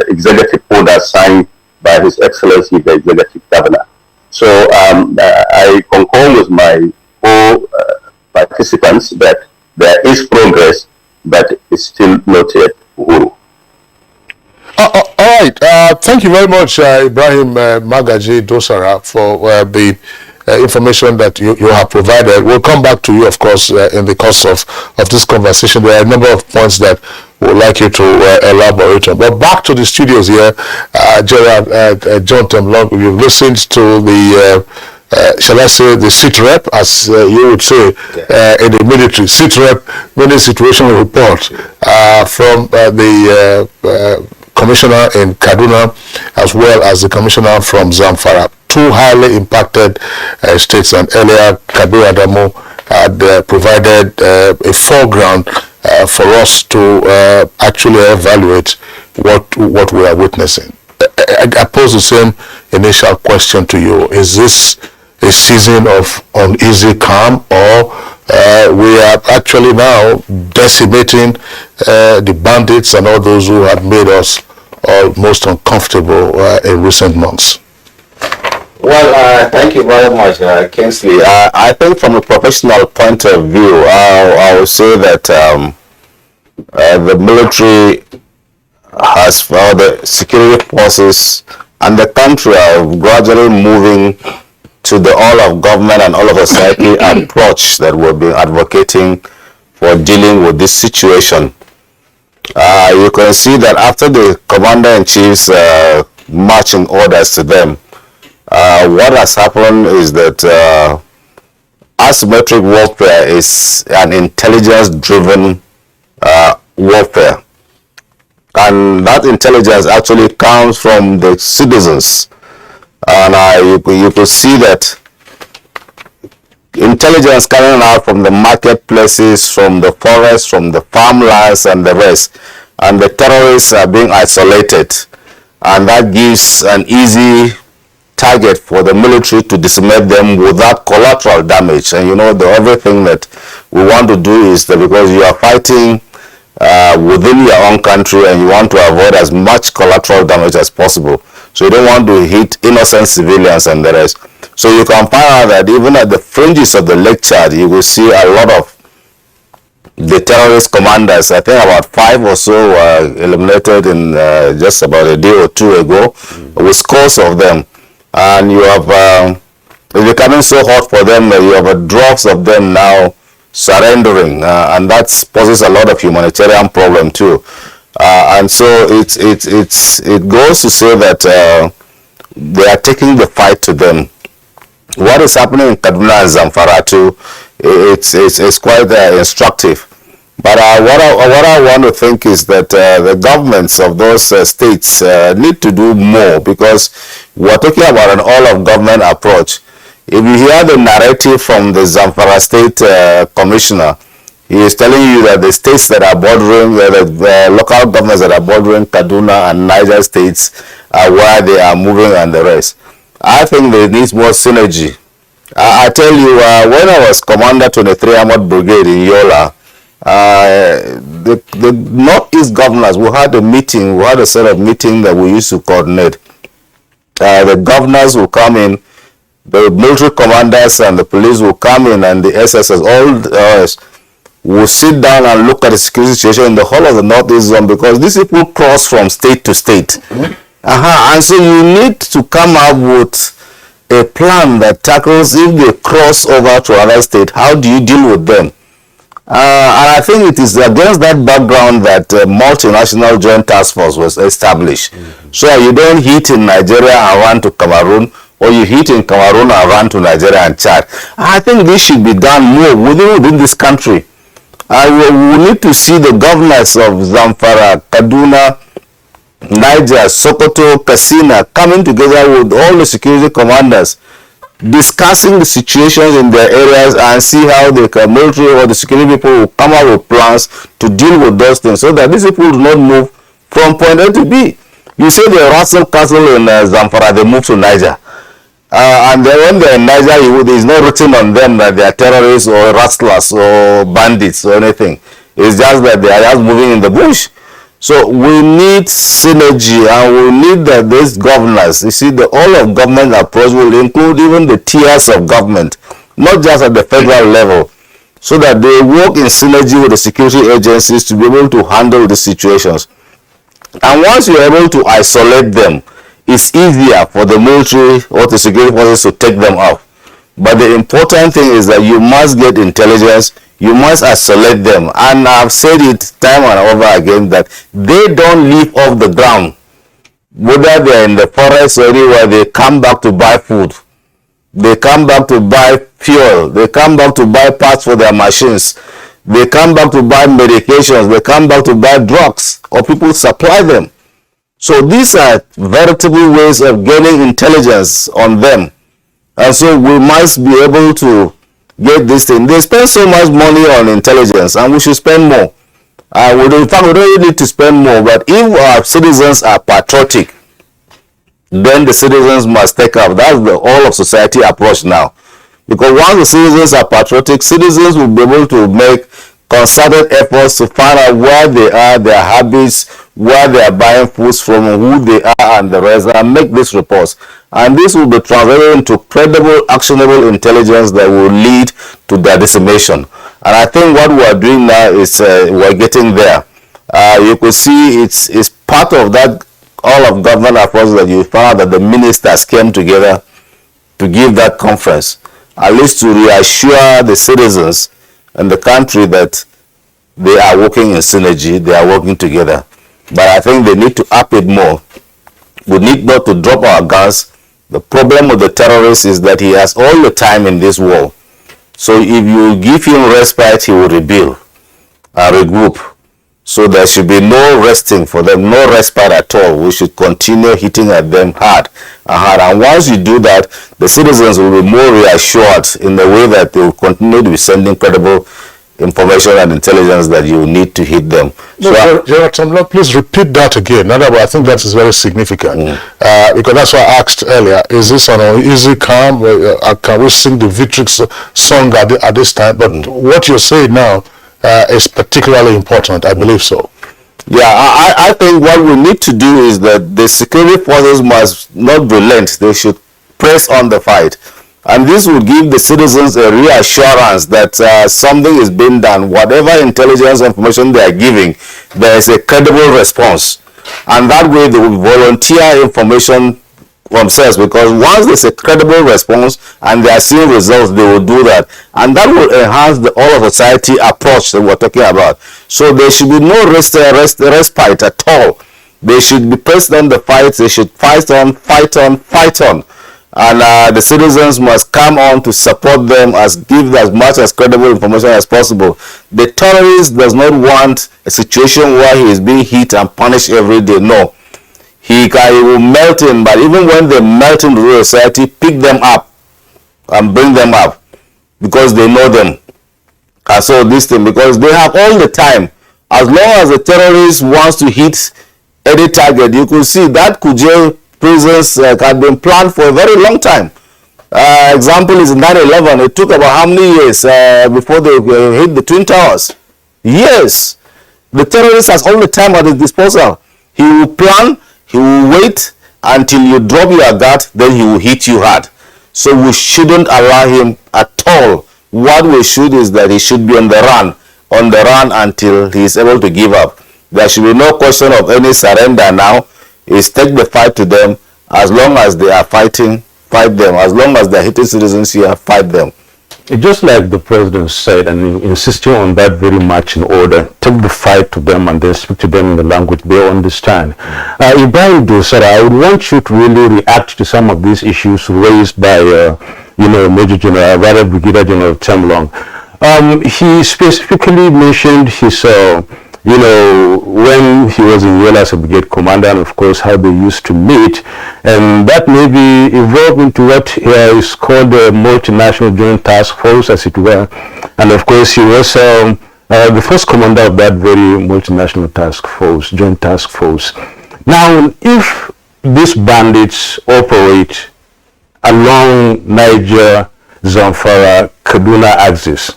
executive order signed by His Excellency the Executive Governor. So I concur with my co-participants that there is progress, but it's still not yet Uhuru. All right. Thank you very much, Ibrahim Magaji Dosara, for the information that you have provided. We'll come back to you, of course, in the course of this conversation. There are a number of points that we would like you to elaborate on. But back to the studios here, Gerard, John Temlong, you've listened to the shall I say, the sit rep, as you would say in the military. Sit rep, meaning situational report from the commissioner in Kaduna, as well as the commissioner from Zamfara. Two highly impacted states, and earlier Kabir Adamu had provided a foreground for us to actually evaluate what we are witnessing. I pose the same initial question to you. Is this a season of uneasy calm, or we are actually now decimating the bandits and all those who have made us almost uncomfortable in recent months? Well, thank you very much, Kingsley. I think from a professional point of view, I would say that the military has, the security forces and the country are gradually moving to the all of government and all of society approach that we've been advocating for dealing with this situation. You can see that after the commander-in-chief's marching orders to them, what has happened is that asymmetric warfare is an intelligence-driven warfare, and that intelligence actually comes from the citizens. And you could see that intelligence coming out from the marketplaces, from the forests, from the farmlands and the rest, and the terrorists are being isolated, and that gives an easy target for the military to decimate them without collateral damage. And everything that we want to do is that because you are fighting within your own country and you want to avoid as much collateral damage as possible, so you don't want to hit innocent civilians and the rest. So you can find out that even at the fringes of the Lake Chad, you will see a lot of the terrorist commanders. I think about 5 or so were eliminated in just about a day or two ago, with scores of them. And you have, it's becoming so hot for them that you have droves of them now surrendering, and that poses a lot of humanitarian problem too. And so it goes to say that they are taking the fight to them. What is happening in Kaduna and Zamfara too, it's quite instructive. But what I want to think is that the governments of those states need to do more, because we're talking about an all-of-government approach. If you hear the narrative from the Zamfara State Commissioner, he is telling you that the states that are bordering, the local governments that are bordering Kaduna and Niger states are where they are moving and the rest. I think there needs more synergy. I tell you, when I was Commander 23 Armored Brigade in Yola, the Northeast governors, we had a set of meetings that we used to coordinate. The governors will come in, the military commanders and the police will come in, and the SSS, all will sit down and look at the security situation in the whole of the Northeast zone, because these people cross from state to state. And so you need to come up with a plan that tackles, if they cross over to another state, how do you deal with them? And I think it is against that background that multinational joint task force was established. So you don't hit in Nigeria and run to Cameroon, or you hit in Cameroon and run to Nigeria and Chad. I think this should be done more within this country. We need to see the governors of Zamfara, Kaduna, Niger, Sokoto, Katsina coming together with all the security commanders, discussing the situations in their areas, and see how the military or the security people will come up with plans to deal with those things, so that these people do not move from point A to B. You say the Russell Castle in Zamfara, they move to Niger. And then when they're in Niger, it's not written on them that they are terrorists or rustlers or bandits or anything. It's just that they are just moving in the bush. So we need synergy, and we need that these governors, you see, the all of government approach will include even the tiers of government, not just at the federal level, so that they work in synergy with the security agencies to be able to handle the situations. And once you're able to isolate them, it's easier for the military or the security forces to take them off. But the important thing is that you must get intelligence, you must isolate them. And I've said it time and over again that they don't leave off the ground. Whether they're in the forest or anywhere, they come back to buy food. They come back to buy fuel. They come back to buy parts for their machines. They come back to buy medications. They come back to buy drugs, or people supply them. So these are veritable ways of gaining intelligence on them. And so we must be able to get this thing. They spend so much money on intelligence, and we should spend more. In fact, we don't really need to spend more, but if our citizens are patriotic, then the citizens must take up. That's the all of society approach now. Because once the citizens are patriotic, citizens will be able to make concerted efforts to find out where they are, their habits, where they are buying foods from, who they are, and the rest, and make these reports. And this will be translated into credible, actionable intelligence that will lead to their decimation. And I think what we are doing now is we're getting there. You could see it's part of that all of government approach that you found that the ministers came together to give that conference, at least to reassure the citizens and the country that they are working in synergy, they are working together. But I think they need to up it more. We need not to drop our guns. The problem with the terrorist is that he has all the time in this war. So if you give him respite, he will rebuild and regroup. So there should be no resting for them, no respite at all. We should continue hitting at them hard and hard. And once you do that, the citizens will be more reassured in the way that they will continue to be sending credible information and intelligence that you need to hit them. No, General, please repeat that again. I think that is very significant because that's why I asked earlier, is this an easy calm? Can we sing the victory song at this time? But what you're saying now is particularly important. I believe so. Yeah, I think what we need to do is that the security forces must not relent. They should press on the fight. And this will give the citizens a reassurance that something is being done. Whatever intelligence information they are giving, there is a credible response. And that way they will volunteer information themselves, because once there's a credible response and they are seeing results, they will do that. And that will enhance the all of society approach that we're talking about. So there should be no respite at all. They should be pressed on the fight. They should fight on, fight on, fight on. And the citizens must come on to support them, give as much as credible information as possible. The terrorist does not want a situation where he is being hit and punished every day. No. He will melt in, but even when they melt into the society, pick them up and bring them up because they know them. And so this thing, because they have all the time. As long as the terrorist wants to hit any target, you could see that Kuje prisons had been planned for a very long time. Example is 9/11. It took about how many years before they hit the Twin Towers? Years. The terrorist has all the time at his disposal. He will plan, he will wait until you drop your guard, then he will hit you hard. So we shouldn't allow him at all. What we should is that he should be on the run until he is able to give up. There should be no question of any surrender now. Is take the fight to them. As long as they are fighting, fight them. As long as they are hitting citizens here, fight them. Just like the president said, and insisting on that very much in order, take the fight to them and then speak to them in the language they understand. Ibrahim Dosara, I would want you to really react to some of these issues raised by, Major General, rather Brigadier General Temlong. He specifically mentioned his, when he was in Yola as a brigade commander, and of course how they used to meet, and that maybe evolved into what is called the multinational joint task force, as it were. And of course he was the first commander of that very multinational task force, joint task force. Now, if these bandits operate along Niger, Zamfara, Kaduna axis,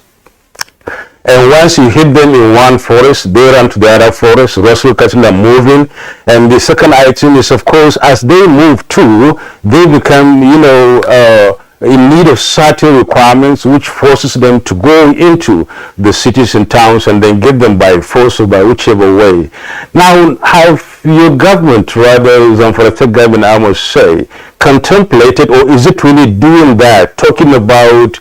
and once you hit them in one forest, they run to the other forest, Russell catching are moving. And the second item is, of course, as they move too, they become, in need of certain requirements, which forces them to go into the cities and towns and then get them by force or by whichever way. Now, have your government, rather, Zamfara State government, I must say, contemplated, or is it really doing that, talking about,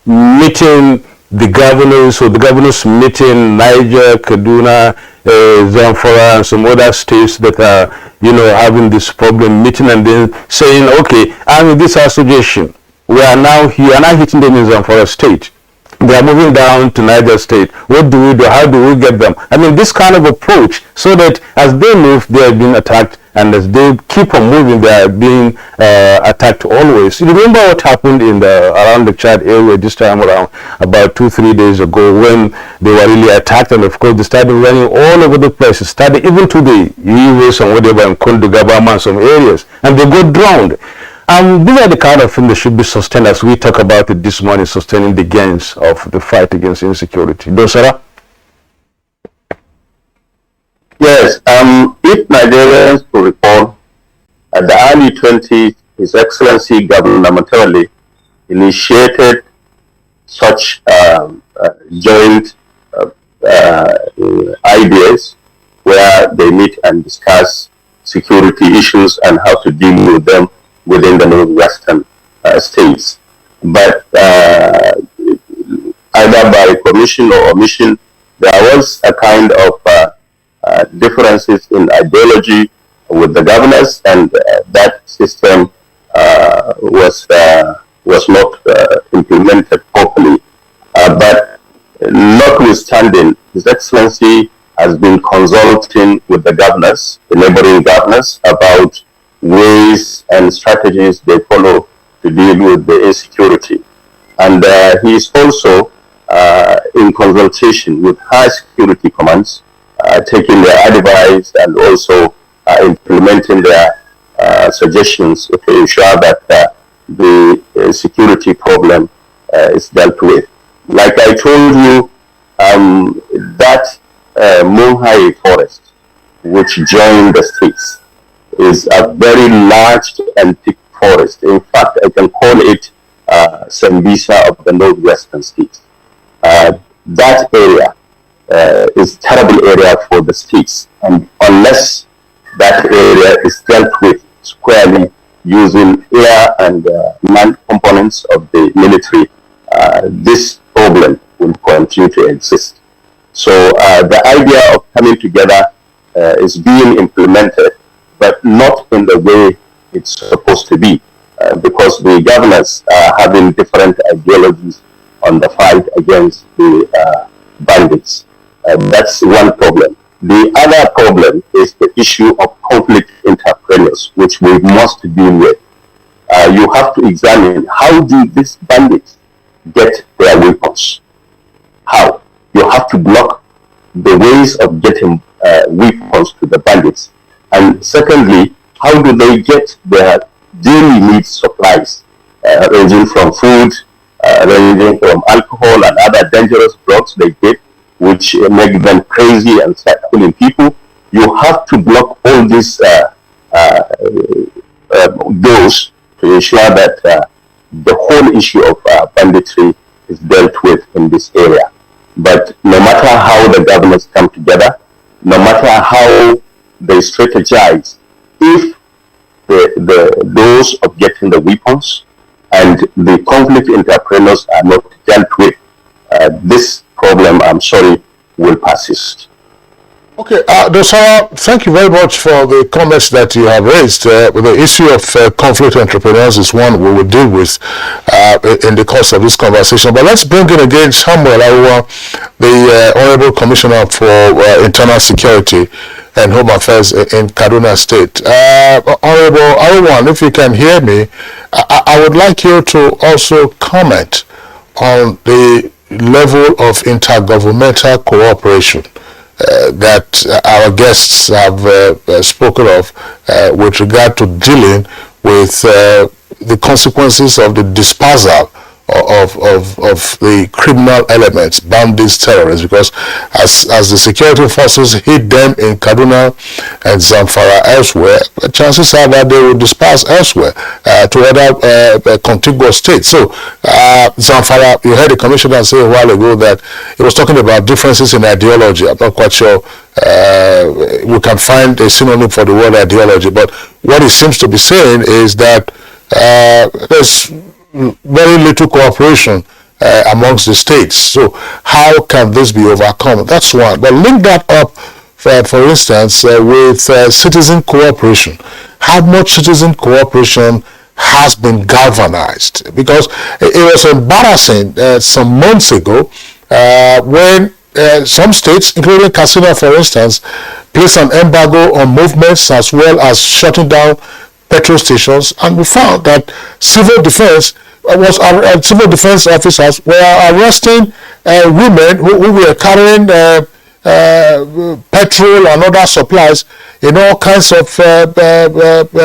meeting the governors, or the governors meeting Niger, Kaduna, Zamfara, and some other states that are, having this problem, meeting and then saying, okay, I'm with this association. We are now here, and I'm hitting them in Zamfara state. They are moving down to Niger state. What do we do? How do we get them? I mean, this kind of approach, so that as they move, they are being attacked, and as they keep on moving, they are being attacked always. You remember what happened in around the Chad area this time around, about 2-3 days ago, when they were really attacked, and of course they started running all over the place. It started even to the Iwes and whatever, in Kondo, Gabama, and some areas, and they got drowned. These are the kind of things that should be sustained, as we talk about it this morning, sustaining the gains of the fight against insecurity. Dosara? Yes, if Nigerians to recall, at the early 20s, His Excellency governmentally initiated such joint ideas where they meet and discuss security issues and how to deal with them within the northwestern states. But either by commission or omission, there was a kind of differences in ideology with the governors, and that system was not implemented properly. But notwithstanding, His Excellency has been consulting with the governors, the neighboring governors, about ways and strategies they follow to deal with the insecurity. And he is also in consultation with high security commands, taking their advice and also implementing their suggestions to ensure that the security problem is dealt with. Like I told you, that Munhai forest, which joined the states, is a very large and thick forest. In fact, I can call it Sambisa of the northwestern states. That area is a terrible area for the states, and unless that area is dealt with squarely using air and land components of the military, this problem will continue to exist. So the idea of coming together is being implemented, but not in the way it's supposed to be, because the governors are having different ideologies on the fight against the bandits. That's one problem. The other problem is the issue of conflict entrepreneurs, which we must deal with. You have to examine, how do these bandits get their weapons? How? You have to block the ways of getting weapons to the bandits. And secondly, how do they get their daily needs supplies, ranging from food, ranging from alcohol and other dangerous drugs they get, which make them crazy and start killing people. You have to block all these doors to ensure that the whole issue of banditry is dealt with in this area. But no matter how the governments come together, no matter how they strategize, if the doors of getting the weapons and the conflict entrepreneurs are not dealt with, this problem, I'm sorry, will persist. Okay, Dosara, thank you very much for the comments that you have raised. The issue of conflict entrepreneurs is one we will deal with in the course of this conversation. But let's bring in again Samuel Awa, the Honorable Commissioner for Internal Security and Home Affairs in Kaduna State. Honorable Awa, if you can hear me, I would like you to also comment on the level of intergovernmental cooperation that our guests have spoken of with regard to dealing with the consequences of the dispersal of the criminal elements, bandits, terrorists, because as the security forces hit them in Kaduna and Zamfara elsewhere, chances are that they will disperse elsewhere to other contiguous states. So Zamfara, you heard the commissioner say a while ago that he was talking about differences in ideology. I'm not quite sure we can find a synonym for the word ideology, but what he seems to be saying is that there's very little cooperation amongst the states. So how can this be overcome? That's one. But link that up, for instance, with citizen cooperation. How much citizen cooperation has been galvanized? Because it was embarrassing some months ago when some states, including Katsina, for instance, placed an embargo on movements as well as shutting down petrol stations, and we found that civil defense officers were arresting women who were carrying petrol and other supplies in all kinds of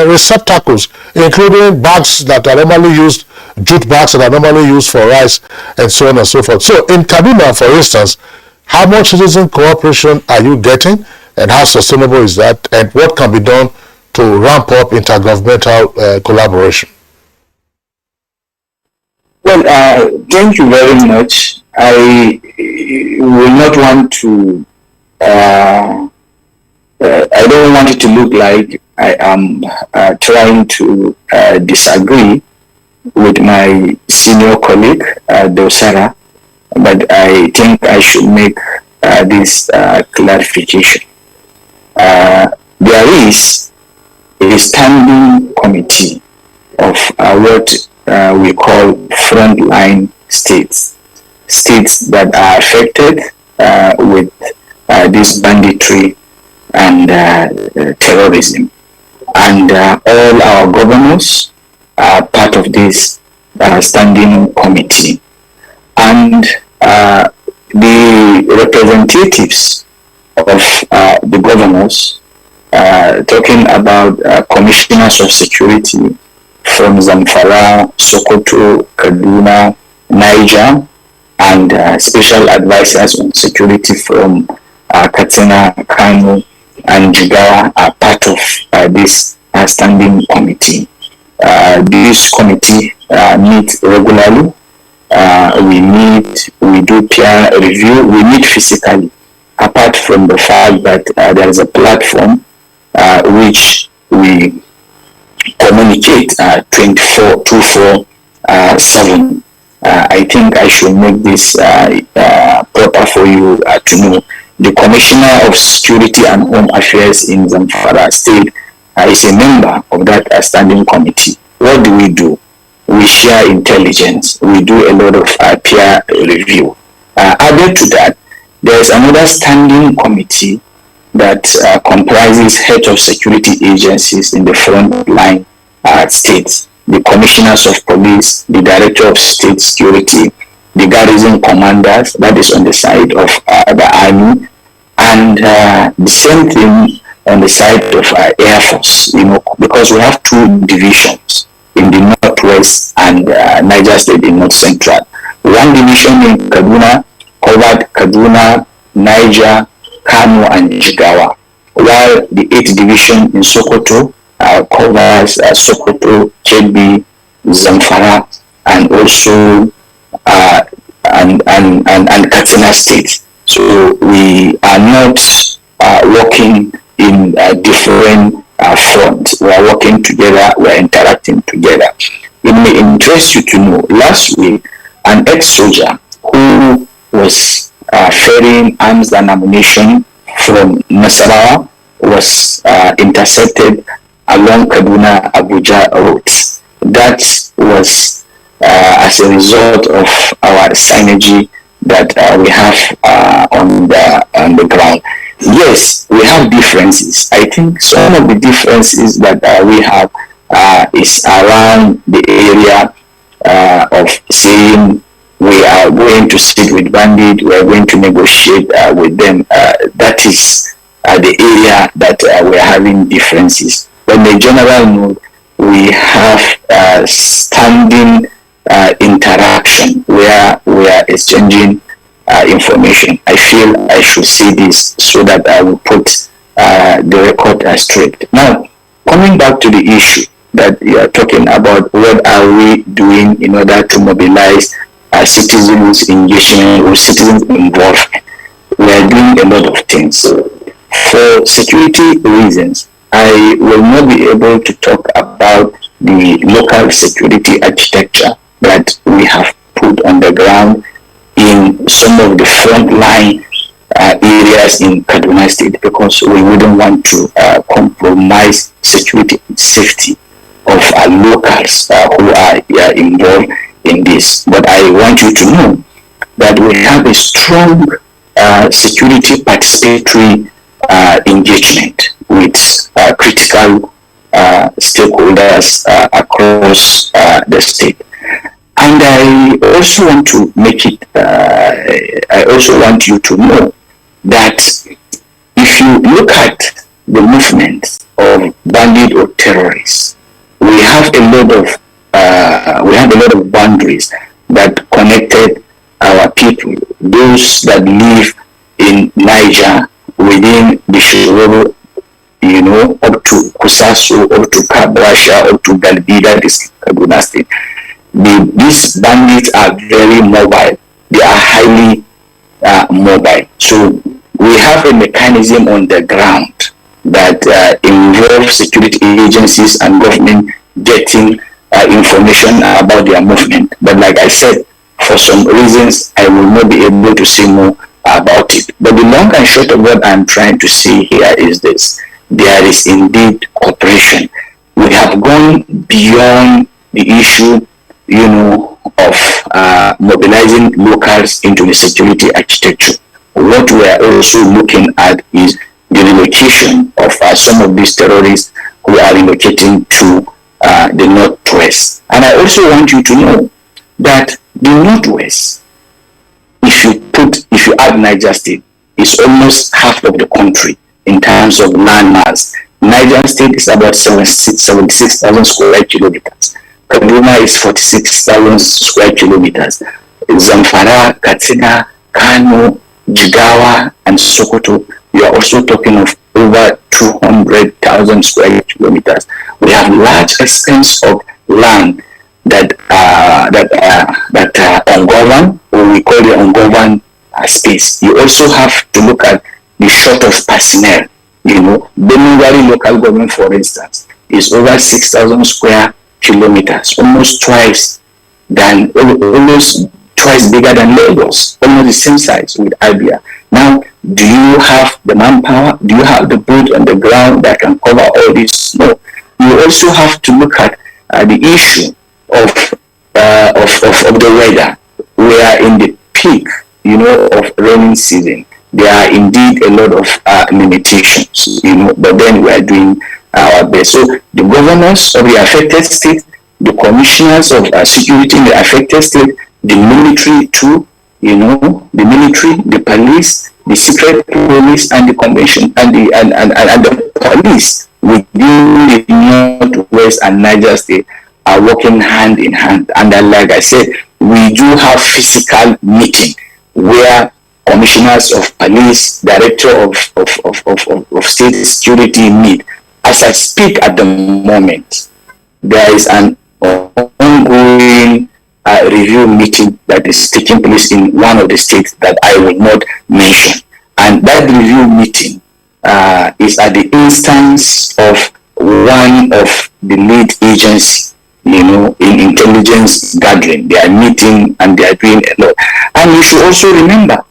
receptacles, including bags that are normally used, jute bags that are normally used for rice, and so on and so forth. So in Kaduna, for instance, how much citizen cooperation are you getting, and how sustainable is that, and what can be done to ramp up intergovernmental collaboration? Well, thank you very much. I will not want to, I don't want it to look like I am trying to disagree with my senior colleague, Dosara, but I think I should make this clarification. There is a standing committee of what we call frontline states, states that are affected with this banditry and terrorism. And all our governors are part of this standing committee. And the representatives of the governors, talking about commissioners of security from Zamfara, Sokoto, Kaduna, Niger, and special advisors on security from Katsina, Kano, and Jigawa are part of this standing committee. This committee meets regularly. We do peer review, we meet physically, apart from the fact that there is a platform which we communicate 24/7. I think I should make this proper for you to know. The Commissioner of Security and Home Affairs in Zamfara State is a member of that standing committee. What do? We share intelligence. We do a lot of peer review. Added to that, there is another standing committee that comprises heads of security agencies in the front line states, the commissioners of police, the director of state security, the garrison commanders, that is on the side of the army, and the same thing on the side of Air Force, because we have two divisions in the northwest and Niger State in north central. One division in Kaduna covered Kaduna, Niger, Kano, and Jigawa, while the 8th division in Sokoto covers Sokoto, Kebbi, Zamfara, and also and Katsina State. So we are not working in different fronts. We are working together. We are interacting together. It may interest you to know. Last week, an ex-soldier who was ferrying arms and ammunition from Nasarawa was intercepted along Kaduna Abuja roads. That was as a result of our synergy that we have on the ground. Yes, we have differences. I think some of the differences that we have is around the area of saying we are going to sit with bandits, we are going to negotiate with them. That is the area that we are having differences. But in the general note, we have standing interaction where we are exchanging information. I feel I should say this so that I will put the record straight. Now, coming back to the issue that you are talking about, what are we doing in order to mobilize citizens' engagement or citizens' involvement? We are doing a lot of things. For security reasons, I will not be able to talk about the local security architecture that we have put on the ground in some of the frontline areas in Kaduna State, because we wouldn't want to compromise security and safety of our locals who are involved in this. But I want you to know that we have a strong security participatory engagement with critical stakeholders across the state. And I also want to make it, I also want you to know that if you look at the movement of bandit or terrorists, we have a lot of boundaries that connected our people, those that live in Niger within the Shiroro, up to Kusasu, up to Kabrasha, up to Galbida, this Kaduna State. These bandits are very mobile. They are highly mobile. So we have a mechanism on the ground that involves security agencies and government getting information about their movement. But like I said, for some reasons, I will not be able to say more about it. But the long and short of what I'm trying to say here is this. There is indeed cooperation. We have gone beyond the issue, of mobilizing locals into the security architecture. What we are also looking at is the relocation of some of these terrorists who are relocating to the Northwest. And I also want you to know that the Northwest, if you add Niger State, is almost half of the country in terms of land mass. Niger State is about 76,000 square kilometers. Kaduna is 46,000 square kilometers. Zamfara, Katsina, Kano, Jigawa, and Sokoto, you are also talking of over 200,000 square kilometers. We have large extents of land that ungoverned, or we call the ungoverned space. You also have to look at the short of personnel. Beningari local government, for instance, is over 6,000 square kilometers, almost twice bigger than Lagos, almost the same size with Abia. Now, do you have the manpower? Do you have the boots on the ground that can cover all this? No. You also have to look at the issue of the weather. We are in the peak, of rainy season. There are indeed a lot of limitations, but then we are doing our best. So the governors of the affected state, the commissioners of security in the affected state, the military too, the military, the police, the secret police, and the convention, and the police within the Northwest and Niger State are working hand in hand. And then, like I said, we do have physical meeting where commissioners of police, director of state security meet. As I speak at the moment, there is an ongoing review meeting that is taking place in one of the states that I will not mention. And that review meeting is at the instance of one of the lead agencies, in intelligence gathering. They are meeting and they are doing a lot. And you should also remember,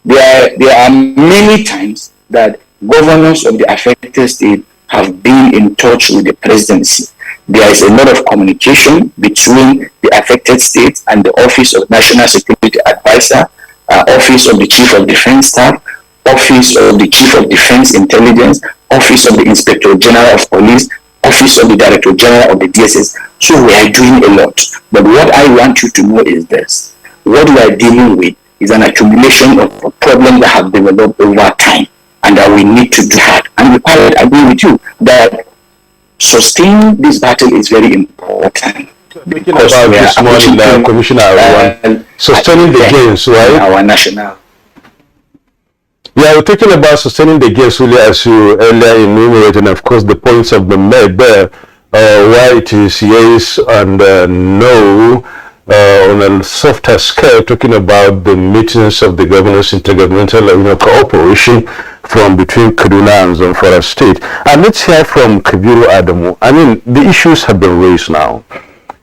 there are many times that governors of the affected state have been in touch with the presidency. There is a lot of communication between the affected states and the Office of National Security Advisor, Office of the Chief of Defense Staff, Office of the Chief of Defense Intelligence, Office of the Inspector General of Police, Office of the Director General of the DSS. So we are doing a lot. But what I want you to know is this. What we are dealing with is an accumulation of problems that have developed over time and that we need to do hard. And I agree with you that sustaining this battle is very important. Because about this morning, Commissioner, sustaining the gains, right? Our national. Yeah, we're talking about sustaining the gains, really, as you earlier enumerated, and of course the points have been made there. Why it is yes and no. On a softer scale, talking about the meetings of the governors intergovernmental cooperation from between Kaduna and Zamfara State. And let's hear from Kabiru Adamu. I mean, the issues have been raised now.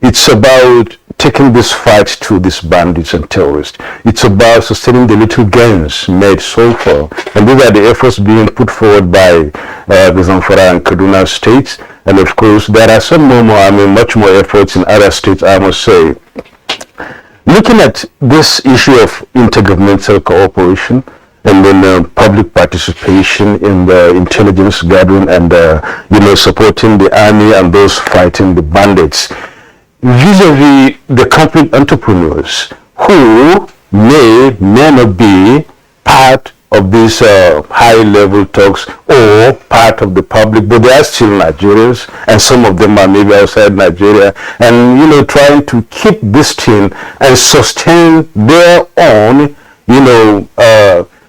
It's about taking this fight to these bandits and terrorists. It's about sustaining the little gains made so far. And these are the efforts being put forward by the Zamfara and Kaduna states. And of course, there are some much more efforts in other states, I must say. Looking at this issue of intergovernmental cooperation and then public participation in the intelligence gathering and supporting the army and those fighting the bandits, vis-a-vis the company entrepreneurs who may not be part of these high-level talks or part of the public, but they are still Nigerians, and some of them are maybe outside Nigeria, and trying to keep this thing and sustain their own,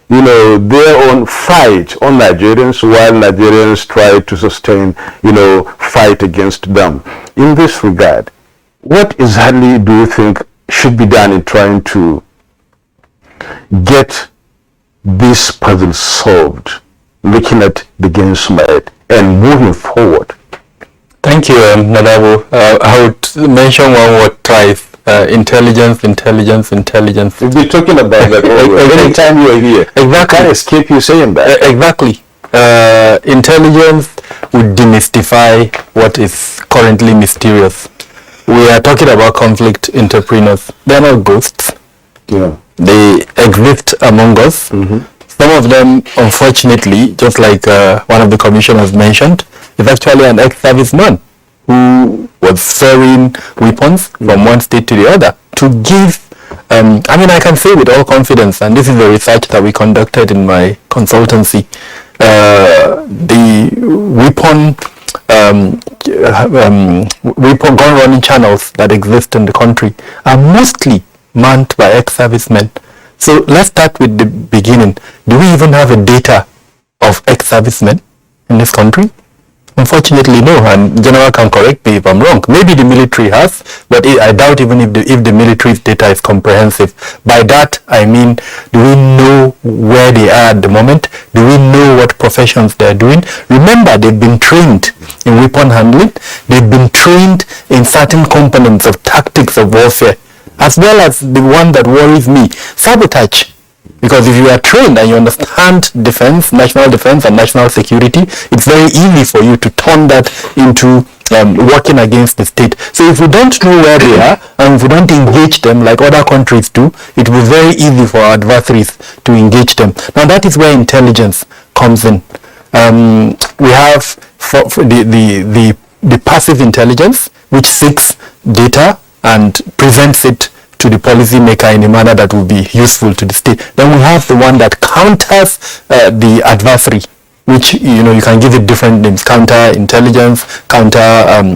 their own fight on Nigerians, while Nigerians try to sustain, fight against them. In this regard, what exactly do you think should be done in trying to get this puzzle solved, looking at the gains made and moving forward? Thank you, Nadabo. I would mention one word twice. Intelligence. We've been talking about that every time you are here. Exactly. I can't escape you saying that. Exactly. Intelligence would demystify what is currently mysterious. We are talking about conflict entrepreneurs. They are not ghosts. Yeah. They exist among us. Mm-hmm. Some of them, unfortunately, just like one of the commissioners mentioned, is actually an ex-serviceman who was ferrying weapons from one state to the other to give, I can say with all confidence, and this is the research that we conducted in my consultancy, the weapon gun running channels that exist in the country are mostly manned by ex-servicemen. So let's start with the beginning. Do we even have a data of ex-servicemen in this country? Unfortunately, no, and General can correct me if I'm wrong. Maybe the military has, but I doubt even if the military's data is comprehensive. By that, I mean, do we know where they are at the moment? Do we know what professions they're doing? Remember, they've been trained in weapon handling. They've been trained in certain components of tactics of warfare, as well as the one that worries me, sabotage. Because if you are trained and you understand defense, national defense and national security, it's very easy for you to turn that into working against the state. So if we don't know where they are and if we don't engage them like other countries do, it will be very easy for our adversaries to engage them. Now that is where intelligence comes in. We have for the passive intelligence, which seeks data and presents it to the policymaker in a manner that will be useful to the state. Then we have the one that counters the adversary, which you can give it different names: counter intelligence, counter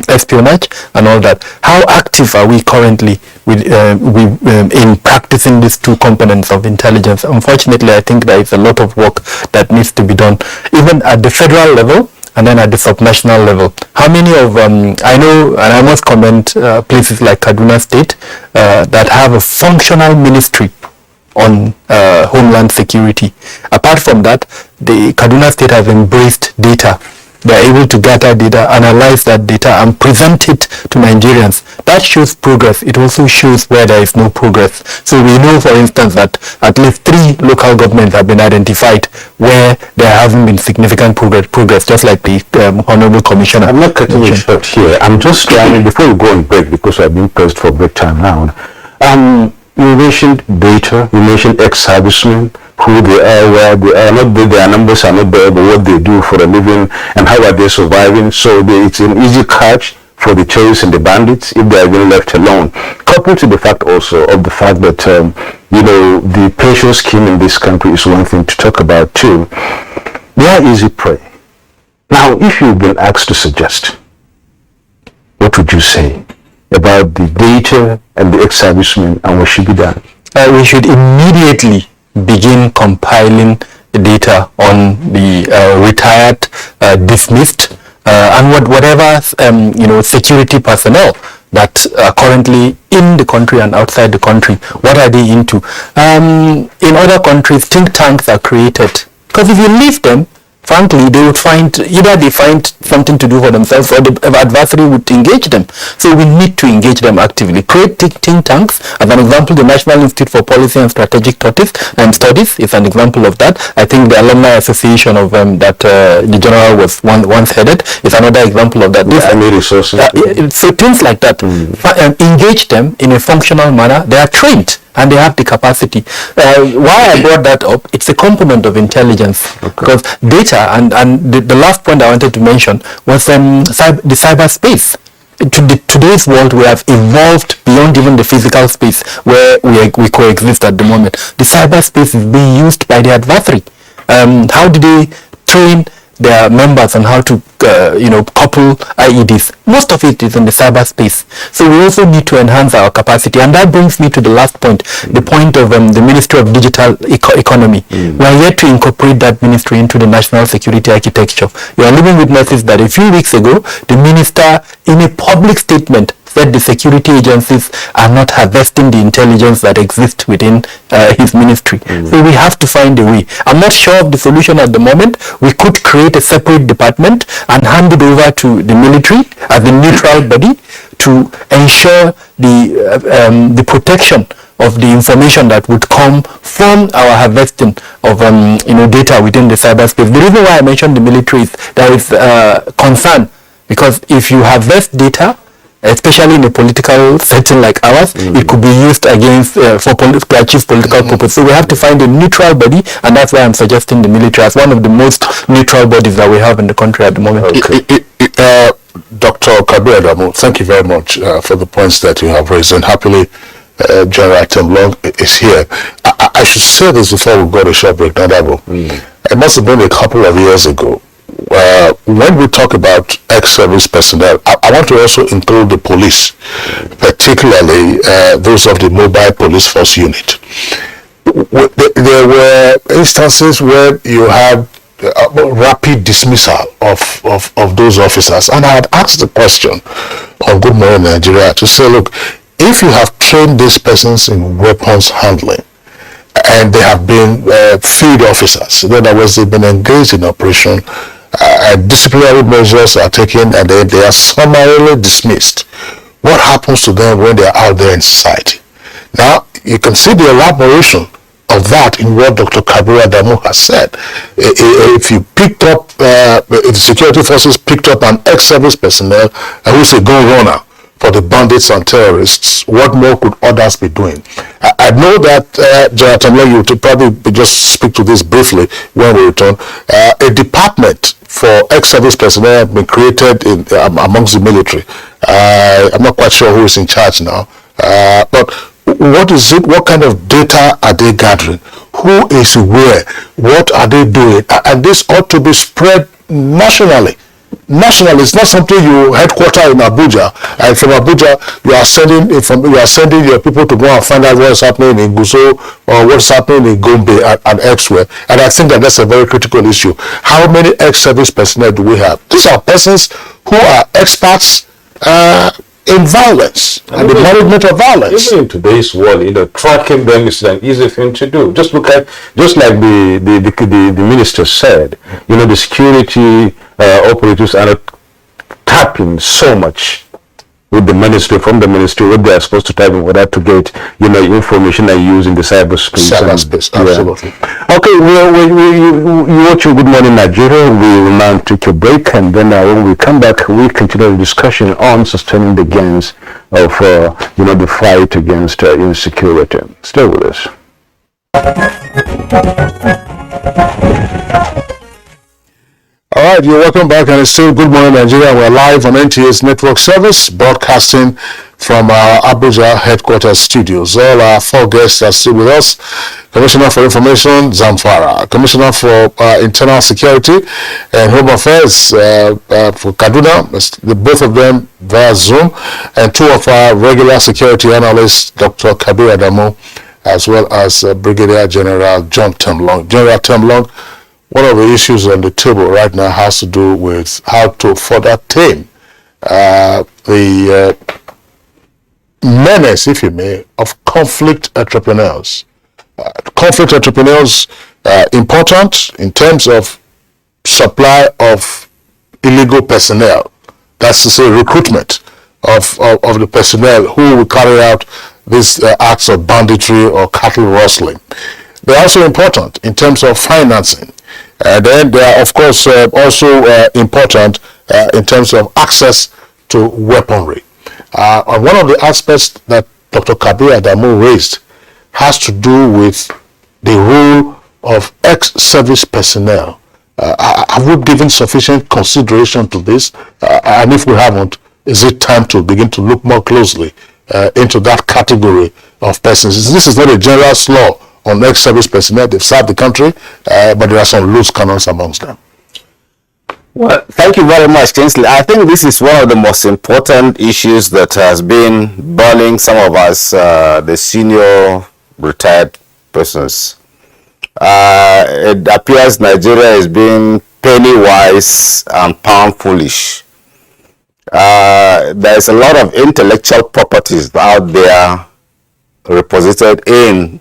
espionage, and all that. How active are we currently in practicing these two components of intelligence? Unfortunately, I think there is a lot of work that needs to be done, even at the federal level and then at the subnational level. How many of, I know, and I must comment, places like Kaduna State that have a functional ministry on homeland security. Apart from that, the Kaduna State has embraced data. They are able to gather data, analyze that data, and present it to Nigerians. That shows progress. It also shows where there is no progress. So we know, for instance, that at least 3 local governments have been identified where there hasn't been significant progress, just like the Honorable Commissioner. I'm not cutting you short here. I'm just trying, before we go on break, because I've been pressed for break time now. You mentioned data, you mentioned ex-servicemen, who they are, where they are, not their numbers are not there, but what they do for a living and how are they surviving. So it's an easy catch for the terrorists and the bandits if they are even left alone. Coupled to the fact also of the fact that, the pension scheme in this country is one thing to talk about too. They are easy prey. Now, if you've been asked to suggest, what would you say about the data and the ex-servicemen and what should be done? We should immediately begin compiling data on the retired, dismissed, and whatever security personnel that are currently in the country and outside the country. What are they into? In other countries, think tanks are created, because if you leave them, frankly, they would find, either they find something to do for themselves or the adversary would engage them. So we need to engage them actively. Create think tanks. As an example, the National Institute for Policy and Strategic Studies is an example of that. I think the Alumni Association of that the General was once headed is another example of that. So things like that. Engage them in a functional manner. They are trained and they have the capacity. Why I brought that up, it's a component of intelligence. Because data, and the last point I wanted to mention was the cyberspace. Today's world, we have evolved beyond even the physical space where we coexist at the moment. The cyberspace is being used by the adversary. How do they train their members on how to couple IEDs? Most of it is in the cyberspace. So we also need to enhance our capacity, and that brings me to the last point, the point of the Ministry of Digital Economy. We are yet to incorporate that ministry into the national security architecture. We are living witnesses that a few weeks ago, the minister, in a public statement, yet the security agencies are not harvesting the intelligence that exists within his ministry. So we have to find a way. I'm not sure of the solution at the moment. We could create a separate department and hand it over to the military as a neutral body to ensure the protection of the information that would come from our harvesting of data within the cyberspace. The reason why I mentioned the military is there is concern, because if you harvest data, especially in a political setting like ours, it could be used against to achieve political purpose. So we have to find a neutral body, and that's why I'm suggesting the military as one of the most neutral bodies that we have in the country at the moment. Okay. Dr. Kabir Adamu, thank you very much for the points that you have raised, and happily General Temlong is here. I should say this before we go to short break, Nadabo. It must have been a couple of years ago. When we talk about ex-service personnel, I want to also include the police, particularly those of the mobile police force unit. There were instances where you had rapid dismissal of those officers, and I had asked the question on Good Morning Nigeria to say, look, if you have trained these persons in weapons handling and they have been field officers, in other words, they've been engaged in operation, disciplinary measures are taken and they are summarily dismissed, what happens to them when they are out there in society? Now, you can see the elaboration of that in what Dr. Kabir Adamu has said. If you picked up, if the security forces picked up an ex-service personnel who's a gun runner for the bandits and terrorists, what more could others be doing? I know that, General Temlong, you will probably just speak to this briefly when we return. A department for ex-service personnel have been created amongst the military. I'm not quite sure who is in charge now, but what is it? What kind of data are they gathering? Who is where? What are they doing? And this ought to be spread nationally. Nationally, it's not something you headquarter in Abuja, and from Abuja you are sending your people to go and find out what's happening in Guso or what's happening in Gombe and elsewhere. And I think that that's a very critical issue. How many ex-service personnel do we have? These are persons who are experts in violence and the management of violence. Even in today's world, tracking them is an easy thing to do. Just like the minister said, the security operatives are not tapping so much with the ministry, from the ministry, what they are supposed to type in order to get, information and use in the cyberspace. Absolutely. Okay, you watching Good Morning Nigeria. We will now take a break, and then when we come back, we continue the discussion on sustaining the gains of, the fight against insecurity. Stay with us. All right, you're welcome back, and it's still Good Morning Nigeria. We're live on NTA's network service, broadcasting from our Abuja headquarters studios. All our four guests are still with us. Commissioner for Information, Zamfara. Commissioner for Internal Security and Home Affairs for Kaduna, both of them via Zoom, and two of our regular security analysts, Dr. Kabir Adamu, as well as Brigadier General John Temlong. General Temlong, one of the issues on the table right now has to do with how to further tame the menace, if you may, of conflict entrepreneurs. Conflict entrepreneurs important in terms of supply of illegal personnel. That's to say, recruitment of the personnel who will carry out these acts of banditry or cattle rustling. They're also important in terms of financing. Then they are, of course, also important in terms of access to weaponry. And one of the aspects that Dr. Kabir Adamu raised has to do with the role of ex-service personnel. Have we given sufficient consideration to this? And if we haven't, is it time to begin to look more closely into that category of persons? This is not a general law on ex-service personnel. They've served the country, but there are some loose cannons amongst them. Well, thank you very much, Kingsley. I think this is one of the most important issues that has been burning some of us, the senior retired persons. It appears Nigeria is being penny wise and pound foolish. there's a lot of intellectual properties out there reposited in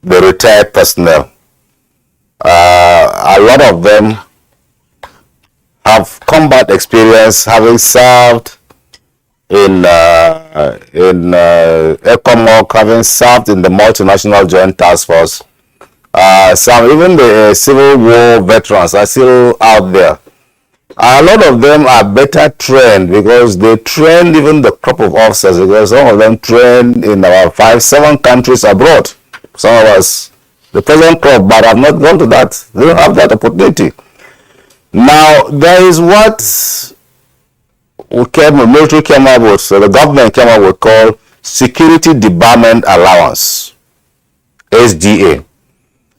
the retired personnel. A lot of them have combat experience, having served in ECOMOG, having served in the multinational joint task force. Some, even the Civil War veterans are still out there. A lot of them are better trained because they trained even the crop of officers, because some of them trained in about 5-7 countries abroad. Some of us, the present crop, but have not gone to that. They don't have that opportunity. Now, there is what the military came up with, so the government came up with, called Security Debarment Allowance, SDA.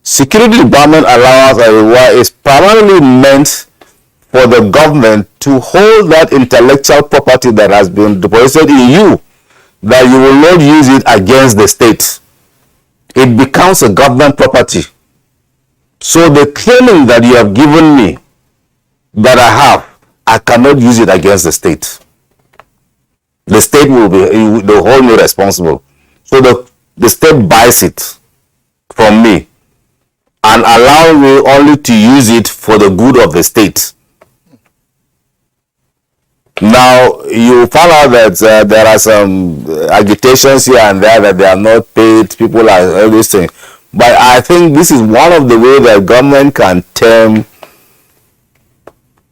Security Debarment Allowance is primarily meant for the government to hold that intellectual property that has been deposited in you, that you will not use it against the state. It becomes a government property. So the training that you have given me, that I cannot use it against the state. The state will hold me responsible. So the state buys it from me and allow me only to use it for the good of the state. Now, you found out that there are some agitations here and there that they are not paid, people are all these things. But I think this is one of the ways that government can term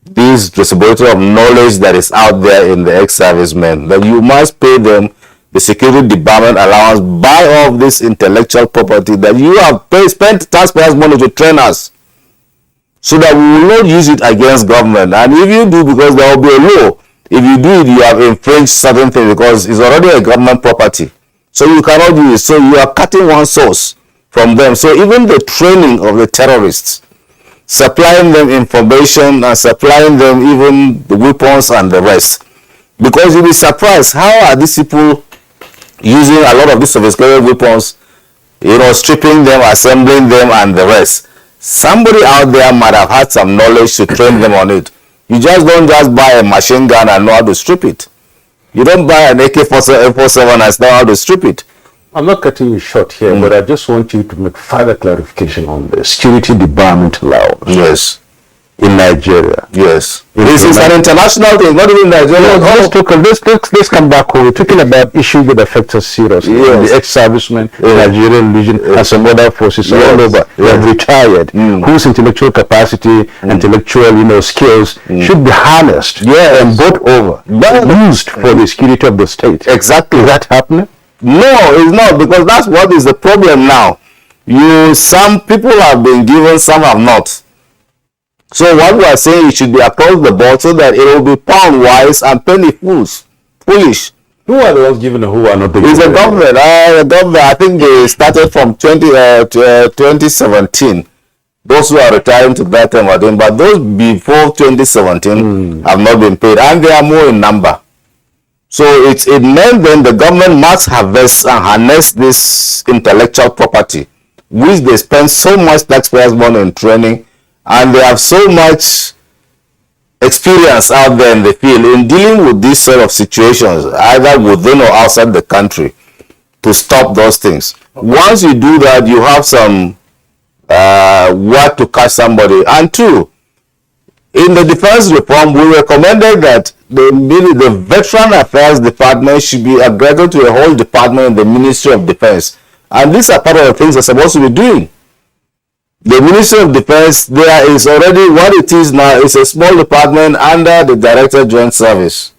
this distributor of knowledge that is out there in the ex-servicemen, that you must pay them the security debarment allowance, buy off this intellectual property that you have spent taxpayers' money to train us, so that we will not use it against government. And if you do, because there will be a law, if you do it, you have infringed certain things because it's already a government property. So you cannot use it. So you are cutting one source from them. So even the training of the terrorists, supplying them information and supplying them even the weapons and the rest. Because you'll be surprised, how are these people using a lot of these sophisticated weapons, stripping them, assembling them and the rest? Somebody out there might have had some knowledge to train them on it. You just don't just buy a machine gun and know how to strip it. You don't buy an AK-47 and know how to strip it. I'm not cutting you short here, but I just want you to make further clarification on the security debarment allowance. Yes. In Nigeria. Yes. This is an international thing, not even Nigeria. Let's come back home. We're talking about issues that affect us seriously. Yes. The ex-servicemen, Nigerian Legion, and some other forces all over. They have retired, whose intellectual capacity, intellectual skills should be harnessed and brought over, used for the security of the state. Exactly. Is that happening? No, it's not, because that's what is the problem now. Some people have been given, some have not. So what we are saying, it should be across the board so that it will be pound wise and penny foolish. Who are the ones given and who are not? It's the government. The government, I think they started from 2017. Those who are retiring to that time are doing, but those before 2017 have not been paid, and they are more in number. So it meant then the government must harvest and harness this intellectual property, which they spend so much taxpayers' money in training, and they have so much experience out there in the field in dealing with these sort of situations, either within or outside the country, to stop those things. Once you do that, you have some work to catch somebody. And two, in the defense reform, we recommended that the Veteran Affairs Department should be aggregated to a whole department in the Ministry of Defense. And these are part of the things they're supposed to be doing. The Ministry of Defense, there is already what it is now, is a small department under the Director Joint Service.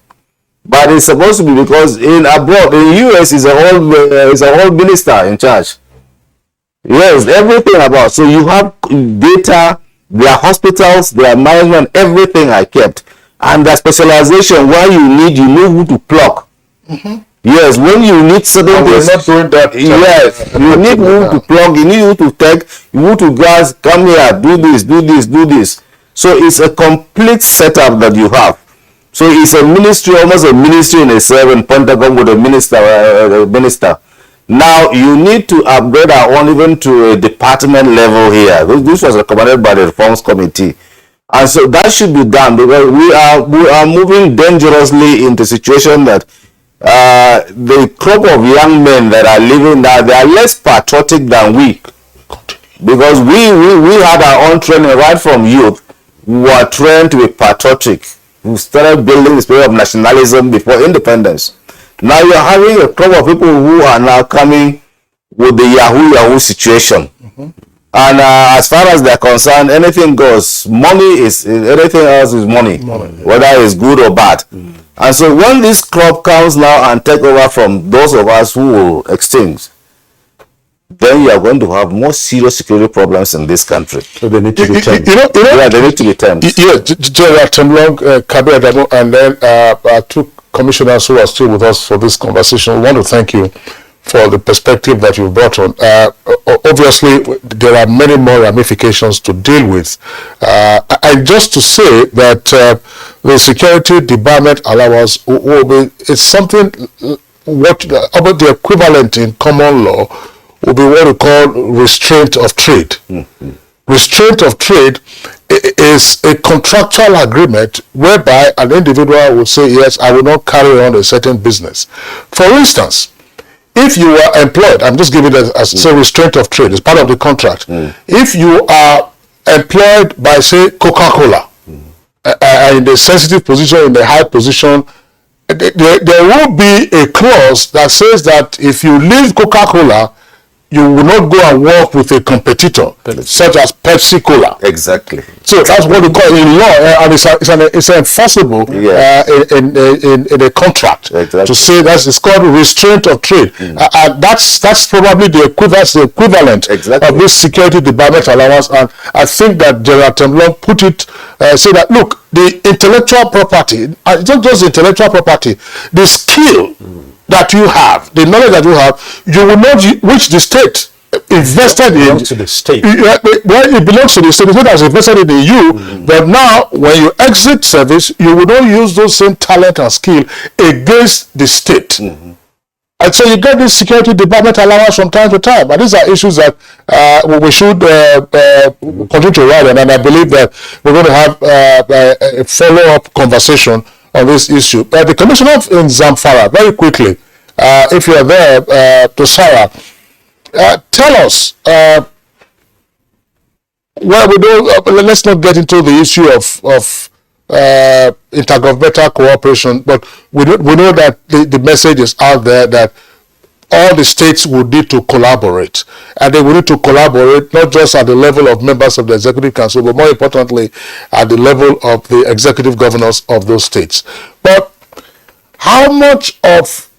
But it's supposed to be, because in abroad, in the US, is a whole minister in charge. Yes, everything about. So you have data, their hospitals, their management, everything are kept. And the specialization, where you know who to plug. Yes, when you need certain things, not doing that. Yes, you need who to plug, you need who to take, who to guys, come here, do this, do this, do this. So it's a complete setup that you have. So it's a ministry, almost a ministry in itself, in Pentagon with a minister. Now you need to upgrade our own even to a department level here. This was recommended by the Reforms Committee. And so that should be done, because we are moving dangerously into a situation that the crop of young men that are living now, they are less patriotic than we. Because we had our own training right from youth. We were trained to be patriotic. We started building the spirit of nationalism before independence. Now you're having a crop of people who are now coming with the Yahoo situation. And as far as they're concerned, anything goes. Anything else is money. Whether it's good or bad. And so when this crop comes now and take over from those of us who will extinct, then you are going to have more serious security problems in this country. So they need to be tamed. They need to be tamed. General Temlong, Kabir Adamu, and then our two commissioners who are still with us for this conversation. We want to thank you for the perspective that you brought on. Obviously, there are many more ramifications to deal with. And just to say that the security debarment allowance will be, it's something about the equivalent in common law will be what we call restraint of trade. Restraint of trade is a contractual agreement whereby an individual will say, yes, I will not carry on a certain business. For instance, if you are employed, I'm just giving it as a restraint of trade, it's part of the contract. If you are employed by, say, Coca-Cola, in a sensitive position, in a high position, there will be a clause that says that if you leave Coca-Cola, you will not go and work with a competitor, such as Pepsi Cola. Exactly. So that's what we call in law, and it's enforceable in a contract. To say that it's called restraint of trade. And that's probably the equivalent of this security debarment allowance. And I think that General Temlong put it, say that, look, the intellectual property, it's not just intellectual property, the skill that you have, the knowledge that you have, you will not, which the state invested in. It belongs to the state. Well, it belongs to the state. The state has invested in you, but now when you exit service, you will not use those same talent and skill against the state. And so you get this security debarment allowance from time to time. And these are issues that we should continue to ride on. And I believe that we're going to have a follow-up conversation on this issue. The Commissioner in Zamfara, very quickly, if you're there, Tosara, tell us, well, let's not get into the issue of intergovernmental cooperation, but we know that the message is out there that all the states would need to collaborate, and they will need to collaborate not just at the level of members of the Executive Council, but more importantly at the level of the executive governors of those states. But how much of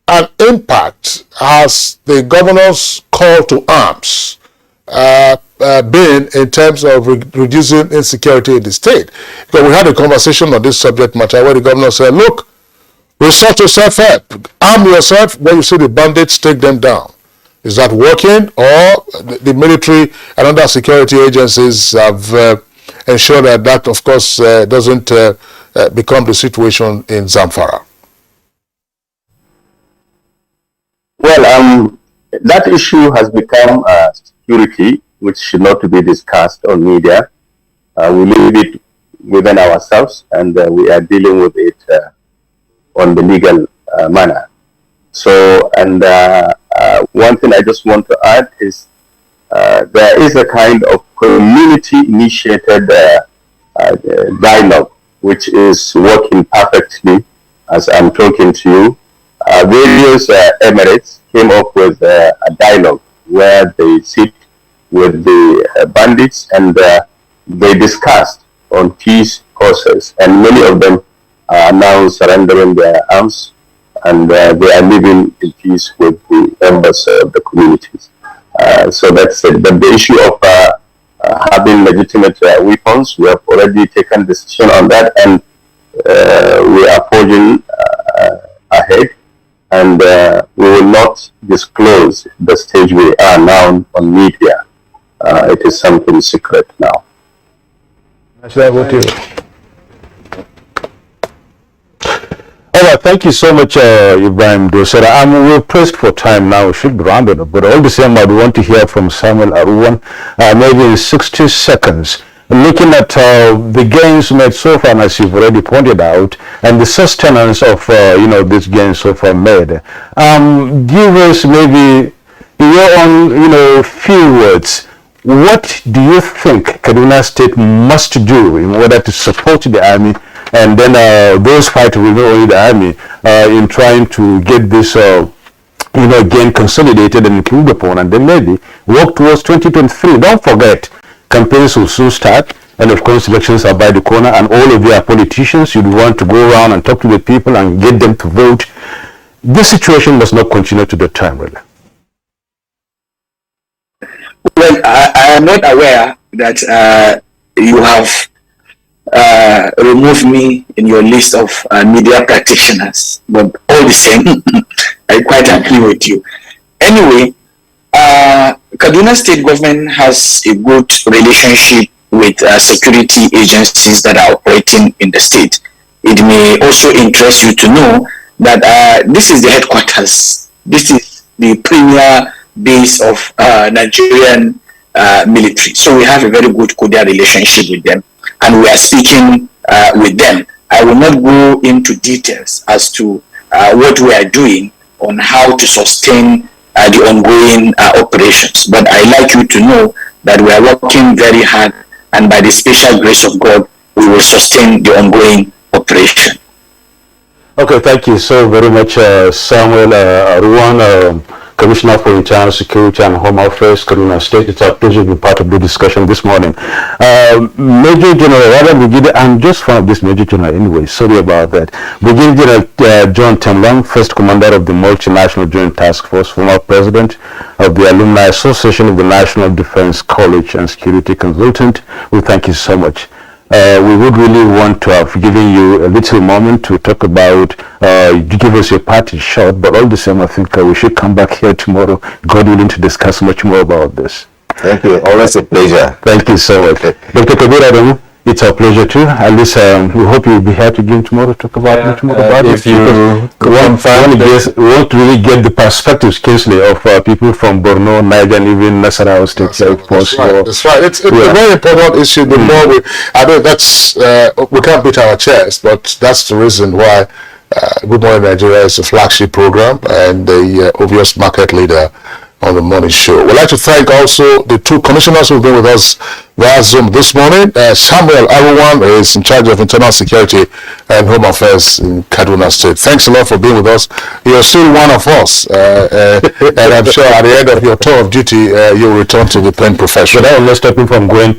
an impact has the governor's call to arms been in terms of reducing insecurity in the state? Because we had a conversation on this subject matter where the governor said, look, resort yourself up, arm yourself. When you see the bandits, take them down. Is that working? Or the military and other security agencies have ensured that of course, doesn't become the situation in Zamfara? Well, that issue has become security, which should not be discussed on media. We leave it within ourselves, and we are dealing with it on the legal manner. So, and one thing I just want to add is there is a kind of community-initiated dialogue, which is working perfectly as I'm talking to you. Various emirates came up with a dialogue where they sit with the bandits and they discussed on peace process, and many of them are now surrendering their arms, and they are living in peace with the members of the communities. So that's it. But the issue of having legitimate weapons, we have already taken decision on that, and we are forging ahead, and we will not disclose the stage we are now on media. It is something secret now. All right, thank you so much, Ibrahim Dosera. We're pressed for time now. We should be rounded up, but all the same, I want to hear from Samuel Aruwan, maybe in 60 seconds. looking at the gains made so far, as you've already pointed out, and the sustenance of these gains so far made. Give us maybe in your own few words, what do you think Kaduna State must do in order to support the army, and then those fighting with not only the army in trying to get this again consolidated and improved upon, and then maybe work towards 2023. Don't forget, campaigns will soon start, and of course elections are by the corner, and all of their politicians, you'd want to go around and talk to the people and get them to vote. This situation must not continue to the time, really. Well, I am not aware that you have removed me in your list of media practitioners, but all the same, I quite agree with you. Anyway, Kaduna State government has a good relationship with security agencies that are operating in the state. It may also interest you to know that this is the headquarters. This is the premier base of Nigerian military. So we have a very good cordial relationship with them, and we are speaking with them. I will not go into details as to what we are doing on how to sustain the ongoing operations, but I like you to know that we are working very hard, and by the special grace of God, we will sustain the ongoing operation. Okay, thank you so very much, Samuel Aruan, Commissioner for Internal Security and Home Affairs, Kaduna State. It's a pleasure to be part of the discussion this morning. Major General, I'm just one of this Major General anyway, sorry about that. Brigadier General John Temlam, First Commander of the Multinational Joint Task Force, former President of the Alumni Association of the National Defense College and Security Consultant, we thank you so much. We would really want to have given you a little moment to talk about, give us your party shot, but all the same, I think we should come back here tomorrow, God willing, to discuss much more about this. Thank you. Always a pleasure. Thank you so much. Dr. Kabir Adamu, it's our pleasure too. At least we hope you'll be here again tomorrow to talk about much more about it. If you want to really get the perspectives, Kingsley, of people from Borno, Niger, and even Nasarawa states. That's right. It's a very important issue. The more I know that's we can't beat our chest, but that's the reason why Good Morning Nigeria is a flagship program and the obvious market leader on the morning show. We'd like to thank also the two commissioners who've been with us via Zoom this morning. Samuel Aruwan is in charge of Internal Security and Home Affairs in Kaduna State. Thanks a lot for being with us. You're still one of us, and I'm sure at the end of your tour of duty, you'll return to the pen profession. But that will not stop him from going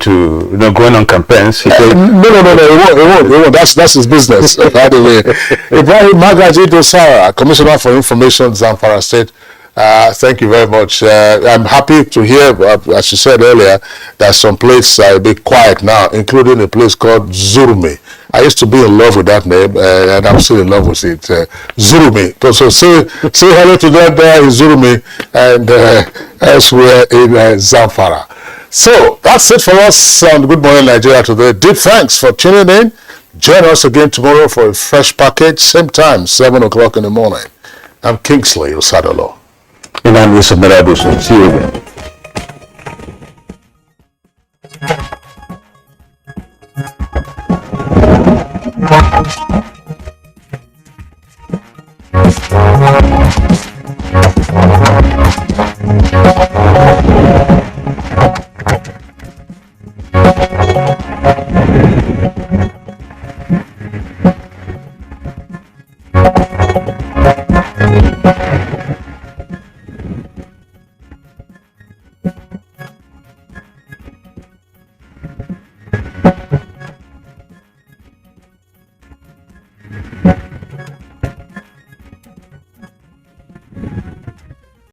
on campaigns. No, it won't. That's his business. By the way, Ibrahim Magaji Dosara, Commissioner for Information, Zamfara State. Thank you very much. I'm happy to hear, as you said earlier, that some places are a bit quiet now, including a place called Zurmi. I used to be in love with that name, and I'm still in love with it. Zurmi. So say hello to them there in Zurmi and elsewhere in Zamfara. So that's it for us on Good Morning Nigeria today. Deep thanks for tuning in. Join us again tomorrow for a fresh package, same time, 7 o'clock in the morning. I'm Kingsley Osadolo. And I'm Yusuf Merabuso. See you again.